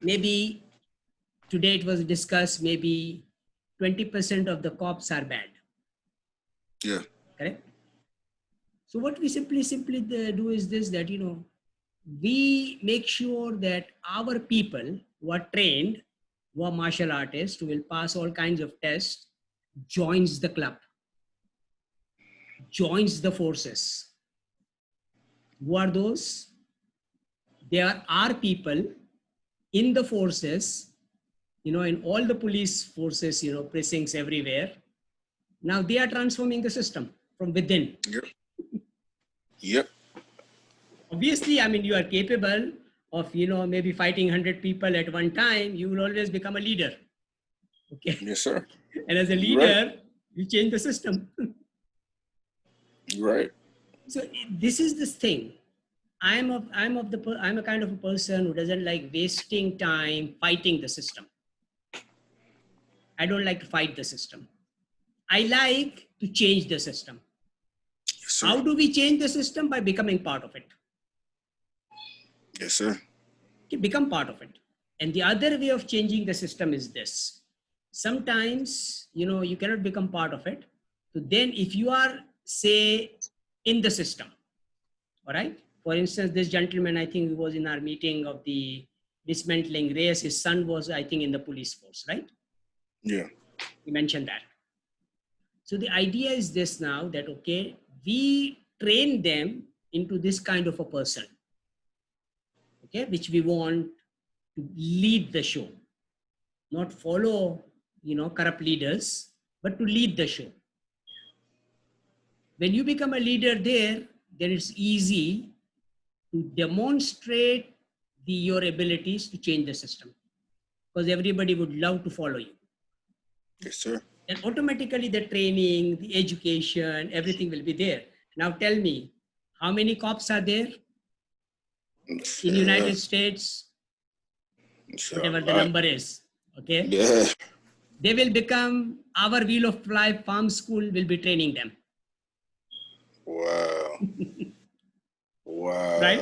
Maybe today it was discussed, maybe 20% of the cops are bad. Yeah. Correct? So what we simply do is this, that, we make sure that our people who are trained, who are martial artists, who will pass all kinds of tests, joins the club, joins the forces. Who are those? They are our people in the forces, in all the police forces, precincts everywhere. Now they are transforming the system from within. Yep. Yep. Obviously, I mean, you are capable of, maybe fighting 100 people at one time. You will always become a leader. Okay. Yes, sir. And as a You're right. leader, you change the system. You're right. So this is this thing. I'm a kind of a person who doesn't like wasting time fighting the system. I don't like to fight the system. I like to change the system. Yes, sir. How do we change the system? By becoming part of it. Yes, sir. Okay, become part of it. And the other way of changing the system is this. Sometimes, you cannot become part of it. So then if you are, say, in the system, all right? For instance, this gentleman, I think he was in our meeting of the dismantling race. His son was, I think, in the police force, right? Yeah. He mentioned that. So the idea is this now that, okay, we train them into this kind of a person, okay, which we want to lead the show, not follow, corrupt leaders, but to lead the show. When you become a leader there, then it's easy to demonstrate your abilities to change the system, because everybody would love to follow you. Yes, sir. And automatically the training, the education, everything will be there. Now tell me, how many cops are there in United States? Whatever the number is, okay? Yeah. They will become, our Wheel of Life Farm School will be training them. Wow. Wow. Right?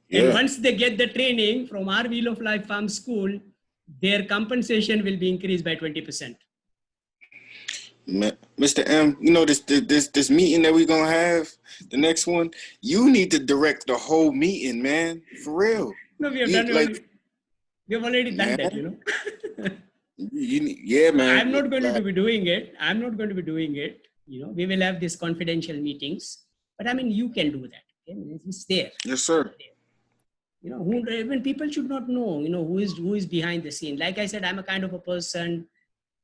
Yeah. And once they get the training from our Wheel of Life Farm School, their compensation will be increased by 20%. Mr. M, this meeting that we're gonna have, the next one, you need to direct the whole meeting, man. For real. No, we have already done that, Yeah, man. I'm not going to be doing it. We will have these confidential meetings, but I mean, you can do that. Okay? It's there. Yes, sir. Even people should not know, who is behind the scene. Like I said, I'm a kind of a person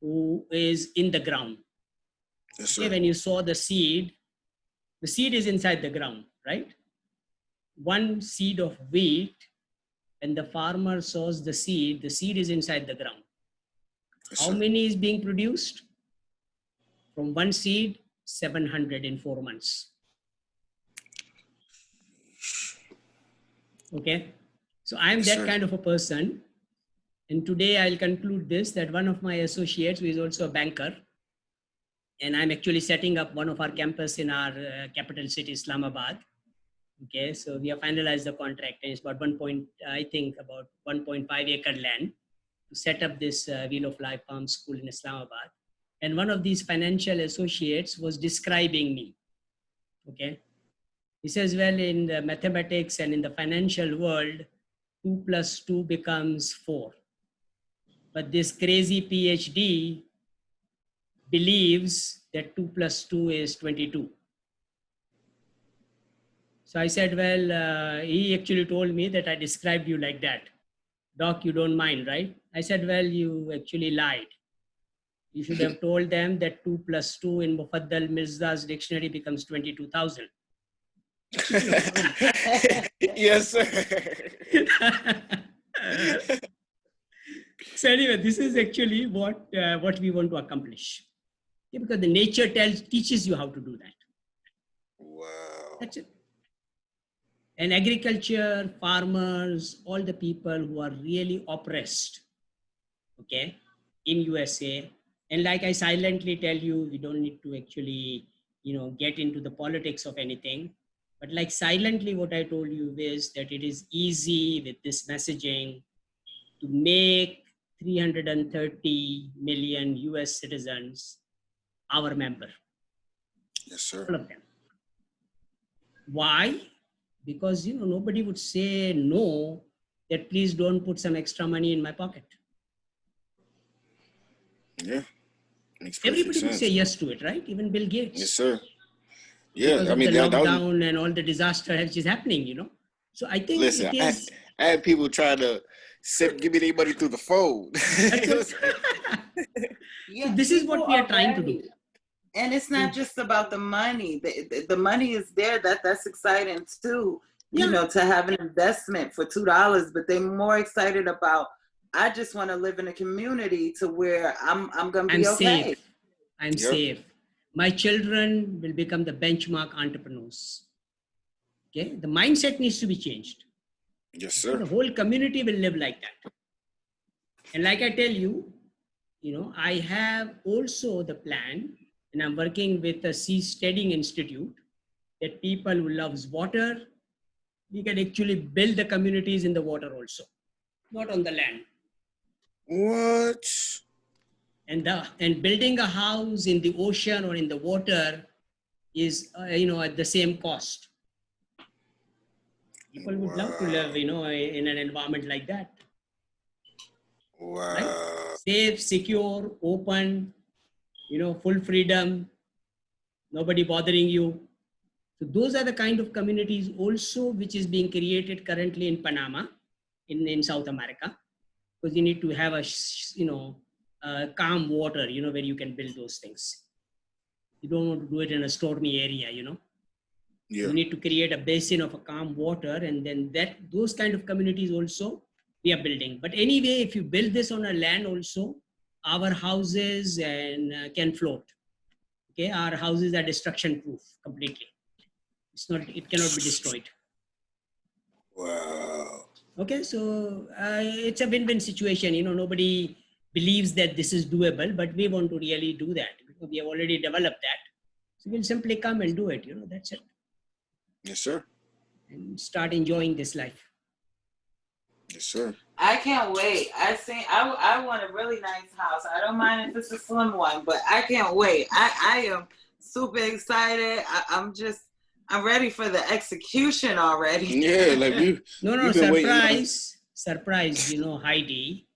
who is in the ground. Yes, sir. Okay, when you saw the seed is inside the ground, right? One seed of wheat, and the farmer sows the seed is inside the ground. Yes, How sir. many is being produced? From one seed, 700 in 4 months. Okay. So I'm Yes, that sir. kind of a person. And today I'll conclude this, that one of my associates, who is also a banker, and I'm actually setting up one of our campus in our capital city, Islamabad. Okay. So we have finalized the contract, and it's about 1.5 acre land to set up this Wheel of Life Farm School in Islamabad. And one of these financial associates was describing me. Okay. He says, well, in the mathematics and in the financial world, 2 plus 2 becomes 4. But this crazy PhD believes that 2 plus 2 is 22. So I said, well, he actually told me that I described you like that. Doc, you don't mind, right? I said, well, you actually lied. You should have told them that 2 plus 2 in Mufaddal Mirza's dictionary becomes 22,000. Yes, sir. So anyway, this is actually what we want to accomplish. Okay, because the nature teaches you how to do that. Wow. That's it. And agriculture, farmers, all the people who are really oppressed, okay, in USA. And like I silently tell you, we don't need to actually, get into the politics of anything. But like silently what I told you is that it is easy with this messaging to make 330 million US citizens our member. Yes, sir. All of them. Why? Because, nobody would say no, that please don't put some extra money in my pocket. Yeah. Makes perfect Everybody would sense. say yes to it, right? Even Bill Gates. Yes, sir. Yeah, Because I mean, of the that was, lockdown and all the disaster which is happening, So I think listen, it is. I had people try to give me their money through the phone. That's what, Yeah, so this is what people we are trying to do. ready. And it's not just about the money. The money is there. That's exciting too. You Yeah. know, to have an investment for $2, but they're more excited about. I just want to live in a community to where I'm gonna I'm be okay. safe. I'm Yep. safe. My children will become the benchmark entrepreneurs. Okay, the mindset needs to be changed. Yes, The sir. whole community will live like that. And like I tell you, I have also the plan, and I'm working with the Seasteading Institute, that people who loves water, we can actually build the communities in the water also, not on the land. What? And building a house in the ocean or in the water is at the same cost. People would love to live in an environment like that, right? Wow. Safe, secure, open, full freedom, nobody bothering you. So those are the kind of communities also which is being created currently in Panama, in South America, because you need to have a calm water, where you can build those things. You don't want to do it in a stormy area, Yeah. You need to create a basin of a calm water, and then those kind of communities also we are building. But anyway, if you build this on a land also, our houses can float. Okay, our houses are destruction proof completely. It cannot be destroyed. Wow. Okay, so it's a win-win situation. Nobody believes that this is doable, but we want to really do that because we have already developed that. So we'll simply come and do it. That's it. Yes, sir. And start enjoying this life. Yes, sir. I can't wait. I want a really nice house. I don't mind if it's a slim one, but I can't wait. I am super excited. I'm ready for the execution already. Yeah, like No, we've been waiting. surprise, Heidi.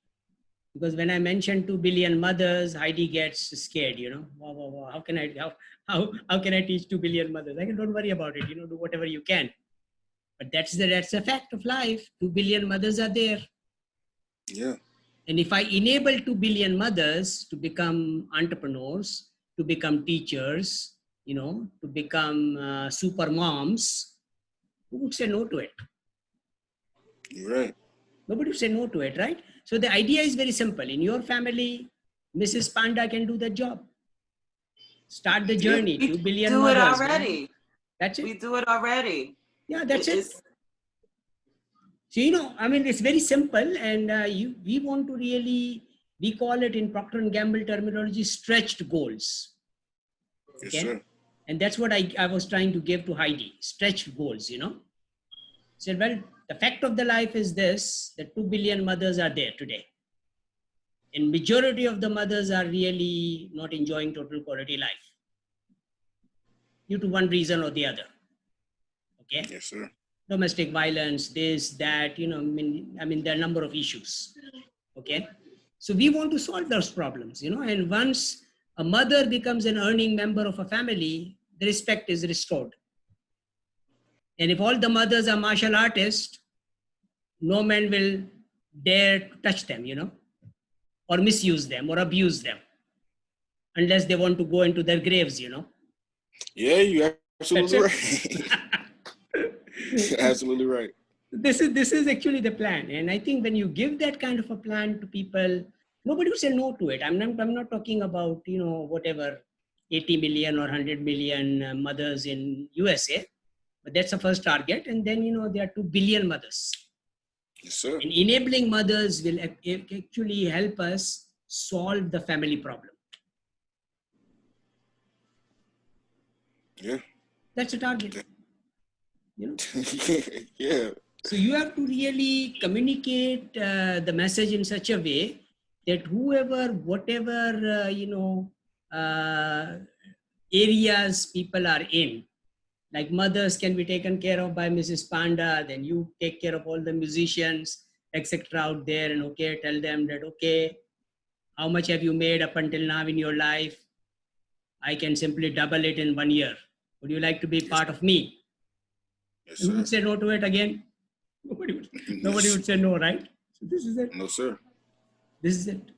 Because when I mentioned 2 billion mothers, Heidi gets scared, wow. How can I teach 2 billion mothers? I can, don't worry about it, do whatever you can. But that's a fact of life. 2 billion mothers are there. Yeah. And if I enable 2 billion mothers to become entrepreneurs, to become teachers, to become super moms, who would say no to it? You're right. Nobody would say no to it, right? So the idea is very simple. In your family, Mrs. Panda can do the job. Start the journey. 2 billion do mothers. it already. Man. That's it. We do it already. Yeah, that's it. So, it's very simple, and we want to really, we call it in Procter & Gamble terminology, stretched goals. Yes, Okay? sir. And that's what I was trying to give to Heidi, stretched goals, Said, well, the fact of the life is this, that 2 billion mothers are there today. And majority of the mothers are really not enjoying total quality life due to one reason or the other. Okay? Yes, sir. Domestic violence, this, that, there are a number of issues. Okay? So we want to solve those problems, and once a mother becomes an earning member of a family, the respect is restored. And if all the mothers are martial artists, no man will dare to touch them, or misuse them or abuse them, unless they want to go into their graves, Yeah, you're absolutely right. Absolutely right. This is actually the plan. And I think when you give that kind of a plan to people, nobody will say no to it. I'm not talking about, whatever 80 million or 100 million mothers in USA, but that's the first target. And then, there are 2 billion mothers. Yes, sir. And enabling mothers will actually help us solve the family problem. Yeah. That's a target. Yeah. So you have to really communicate the message in such a way that whatever, areas people are in, like mothers can be taken care of by Mrs. Panda, then you take care of all the musicians, etc. out there, and tell them that, how much have you made up until now in your life? I can simply double it in 1 year. Would you like to be part of me? Yes, Who would say no to it again? Nobody would say no, right? So this is it. No, sir. This is it.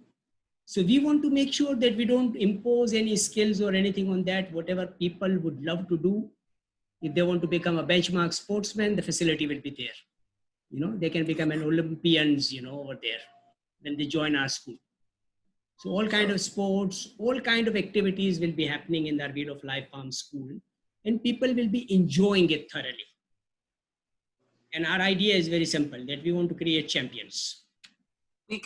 So we want to make sure that we don't impose any skills or anything on that. Whatever people would love to do, if they want to become a benchmark sportsman, the facility will be there. They can become an Olympians, over there when they join our school. So all kind of sports, all kind of activities will be happening in the Wheel of Life Farm School, and people will be enjoying it thoroughly. And our idea is very simple, that we want to create champions. The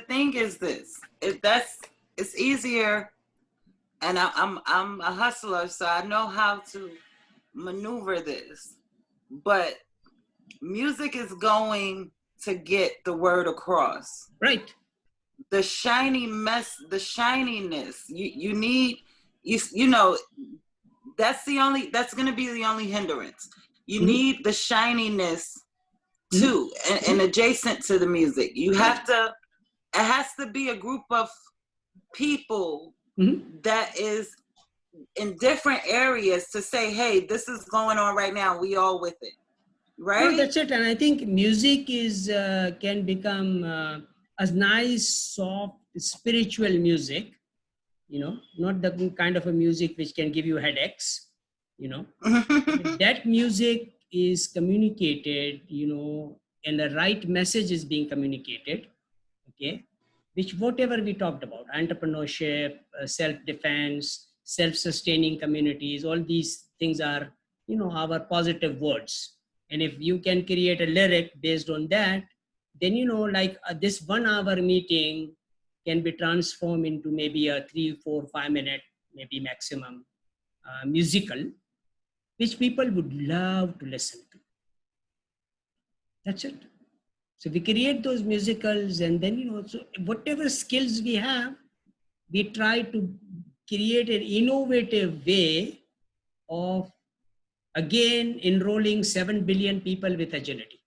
thing is this, it's easier, and I'm a hustler, so I know how to maneuver this, but music is going to get the word across. Right. The shininess, you need, that's going to be the only hindrance. You need the shininess too, and adjacent to the music. It has to be a group of people that is in different areas to say, hey, this is going on right now. We all with it. Right? No, that's it. And I think music can become a nice, soft, spiritual music, not the kind of a music which can give you headaches, That music is communicated, and the right message is being communicated, okay? Which whatever we talked about, entrepreneurship, self-defense, self-sustaining communities, all these things are, our positive words. And if you can create a lyric based on that, then, this 1 hour meeting can be transformed into maybe a 3, 4, 5 minute, maybe maximum musical, which people would love to listen to. That's it. So we create those musicals, and then, so whatever skills we have, we try to create an innovative way of, again, enrolling 7 billion people with agility.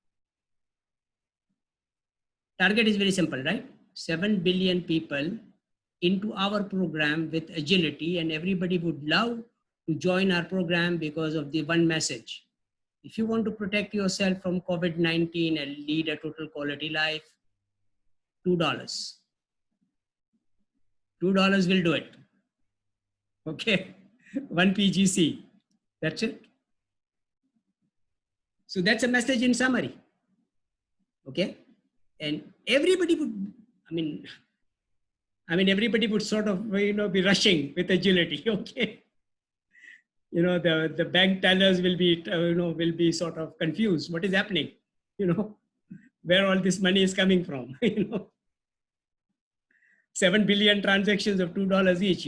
Target is very simple, right? 7 billion people into our program with agility, and everybody would love to join our program because of the one message. If you want to protect yourself from COVID-19 and lead a total quality life, $2. $2 will do it. Okay, 1 PGC. That's it. So that's a message in summary. Okay, and everybody would, everybody would sort of, be rushing with agility. Okay, the bank tellers will be sort of confused. What is happening? Where all this money is coming from? 7 billion transactions of $2 each.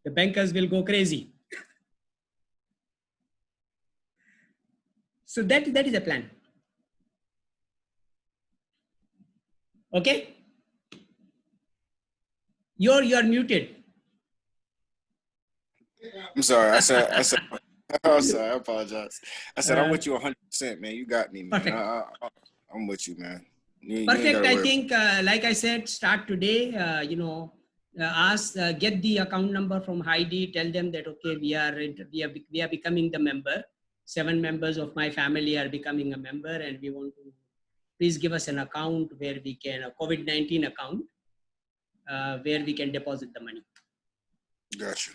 The bankers will go crazy. So that is a plan. Okay. You're muted. I'm sorry. I said. I'm sorry. I apologize. I said I'm with you 100%, man. You got me, man. Perfect. I'm with you, man. Perfect. I think, like I said, start today. Get the account number from Heidi. Tell them that okay, we are becoming the member. 7 members of my family are becoming a member, and we want to please give us an account where we can, a COVID-19 account, where we can deposit the money. Gotcha.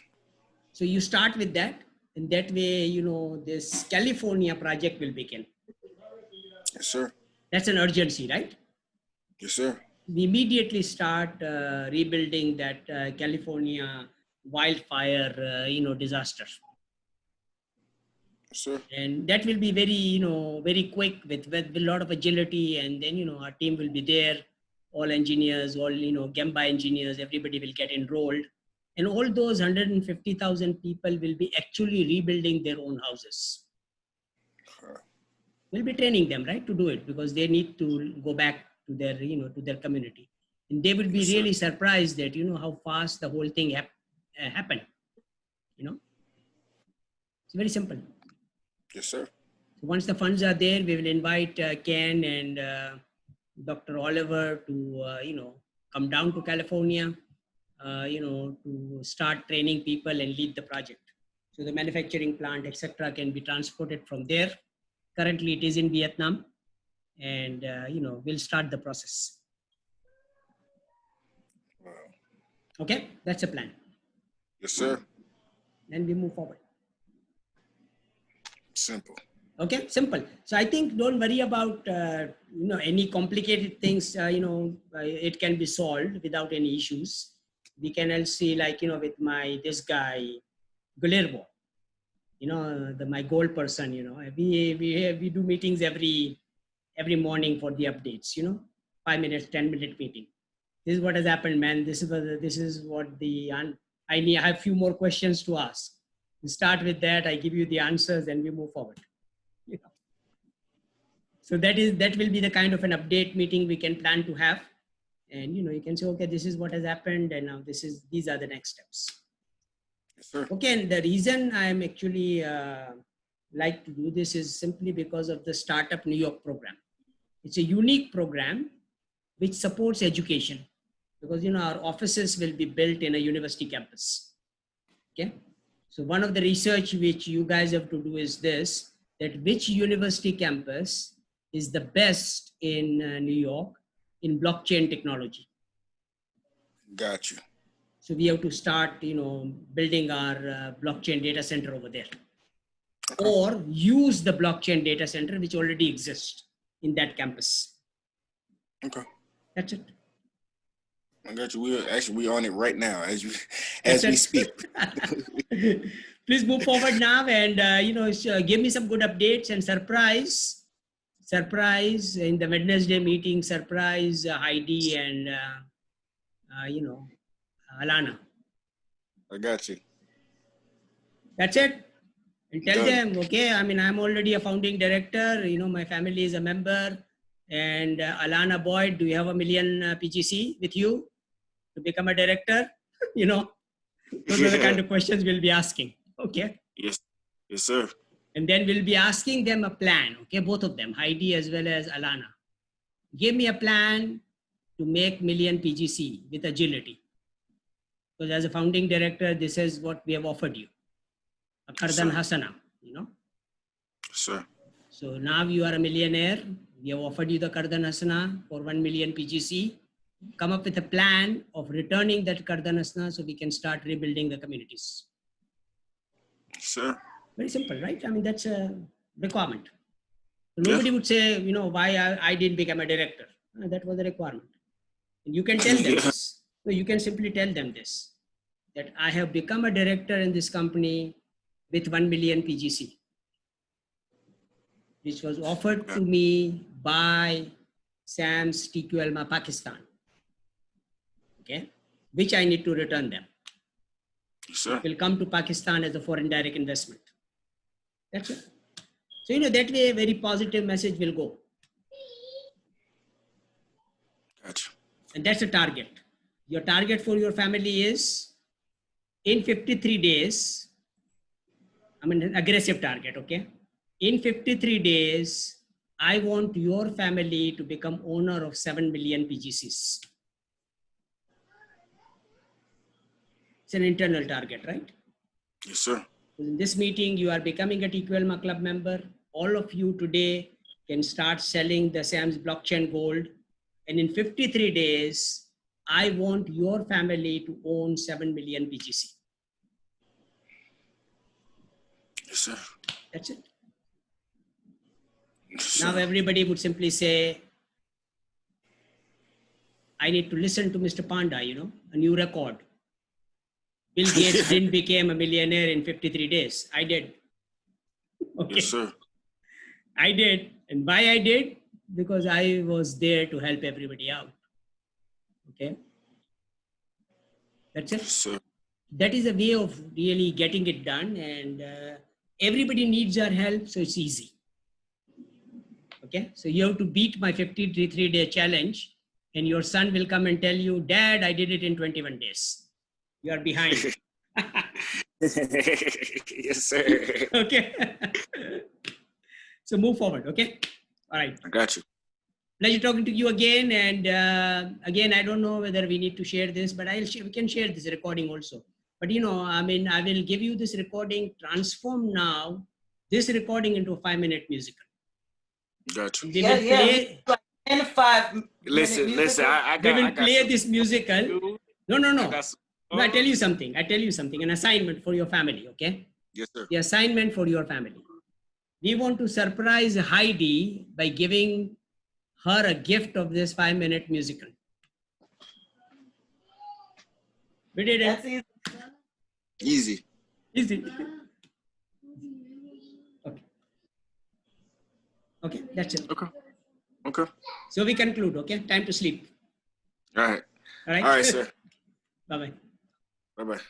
So you start with that, and that way, this California project will begin. Yes, sir. That's an urgency, right? Yes, sir. We immediately start rebuilding that California wildfire, disaster. Sure. And that will be very, very quick with a lot of agility. And then, our team will be there, all engineers, all, Gemba engineers, everybody will get enrolled. And all those 150,000 people will be actually rebuilding their own houses. Sure. We'll be training them, right, to do it, because they need to go back to their, to their community. And they will be really surprised that, how fast the whole thing happened. It's very simple. Yes, sir. So once the funds are there, we will invite Ken and Dr. Oliver to, come down to California, to start training people and lead the project. So the manufacturing plant, etc., can be transported from there. Currently, it is in Vietnam, and we'll start the process. Okay, that's a plan. Yes, sir. Then we move forward. Simple. Okay, simple. So I think don't worry about any complicated things. It can be solved without any issues. We can also see with this guy Guillermo, my goal person. We do meetings every morning for the updates. 5 minutes, 10-minute meeting. This is what has happened, man. This is what I have a few more questions to ask. We start with that. I give you the answers, and we move forward. So that will be the kind of an update meeting we can plan to have. And, you can say, okay, this is what has happened. And now these are the next steps. Yes, sir. Okay. And the reason I'm actually like to do this is simply because of the Startup New York program. It's a unique program which supports education because, our offices will be built in a university campus. Okay. So one of the research which you guys have to do is this, that which university campus is the best in New York in blockchain technology. Got you. So we have to start, building our blockchain data center over there. Okay. Or use the blockchain data center which already exists in that campus. Okay. That's it. I got you. We on it right now as we speak. Please move forward now and give me some good updates and surprise in the Wednesday meeting. Surprise Heidi and Alana. I got you. That's it. And tell Done. them, okay. I'm already a founding director. My family is a member. And Alana Boyd, do you have $1 million PGC with you to become a director? Those are the kind of questions we'll be asking. Okay. Yes, sir. And then we'll be asking them a plan. Okay, both of them, Heidi as well as Alana. Give me a plan to make $1 million PGC with agility. Because as a founding director, this is what we have offered you. A Kardan Hasana, Sir. So now you are a millionaire. We have offered you the Kardan Hasana for 1 million PGC. Come up with a plan of returning that Kardan Hasana so we can start rebuilding the communities. Sir. Very simple, right? That's a requirement. So nobody would say, why I didn't become a director. That was a requirement. And you can tell them this. So you can simply tell them this, that I have become a director in this company with 1 million PGC, which was offered to me by SAM's TQ Alma Pakistan. Okay, which I need to return them. Sir. Will come to Pakistan as a foreign direct investment. That's it. So, that way a very positive message will go. Gotcha. And that's the target. Your target for your family is in 53 days, an aggressive target, okay? In 53 days, I want your family to become owner of 7 million PGCs. It's an internal target, right? Yes, sir. In this meeting, you are becoming a TQ Alma Club member. All of you today can start selling the SAM's blockchain gold. And in 53 days, I want your family to own 7 million BGC. Yes, sir. That's it. Yes, Now sir. everybody would simply say, I need to listen to Mr. Panda, a new record. Bill Gates didn't become a millionaire in 53 days. I did. Okay. Yes, sir. I did. And why I did? Because I was there to help everybody out. Okay. That's it. Yes, sir. That is a way of really getting it done. And everybody needs our help. So it's easy. Okay. So you have to beat my 53-day challenge. And your son will come and tell you, Dad, I did it in 21 days. You are behind. Yes, sir. Okay. So move forward. Okay. All right. I got you. Pleasure talking to you again. And again, I don't know whether we need to share this, but we can share this recording also. But I will give you this recording, transform now this recording into a 5-minute musical. Got you. We will play. In 5 Listen. musical? I We will got play some- this musical. No. No, I tell you something. An assignment for your family, okay? Yes, sir. The assignment for your family. We want to surprise Heidi by giving her a gift of this 5-minute musical. We did That's it. easy. Easy. Easy. Okay. Okay, that's it. Okay. Okay. So we conclude, okay? Time to sleep. All right. All right? All right, sir. Bye-bye. Bye bye.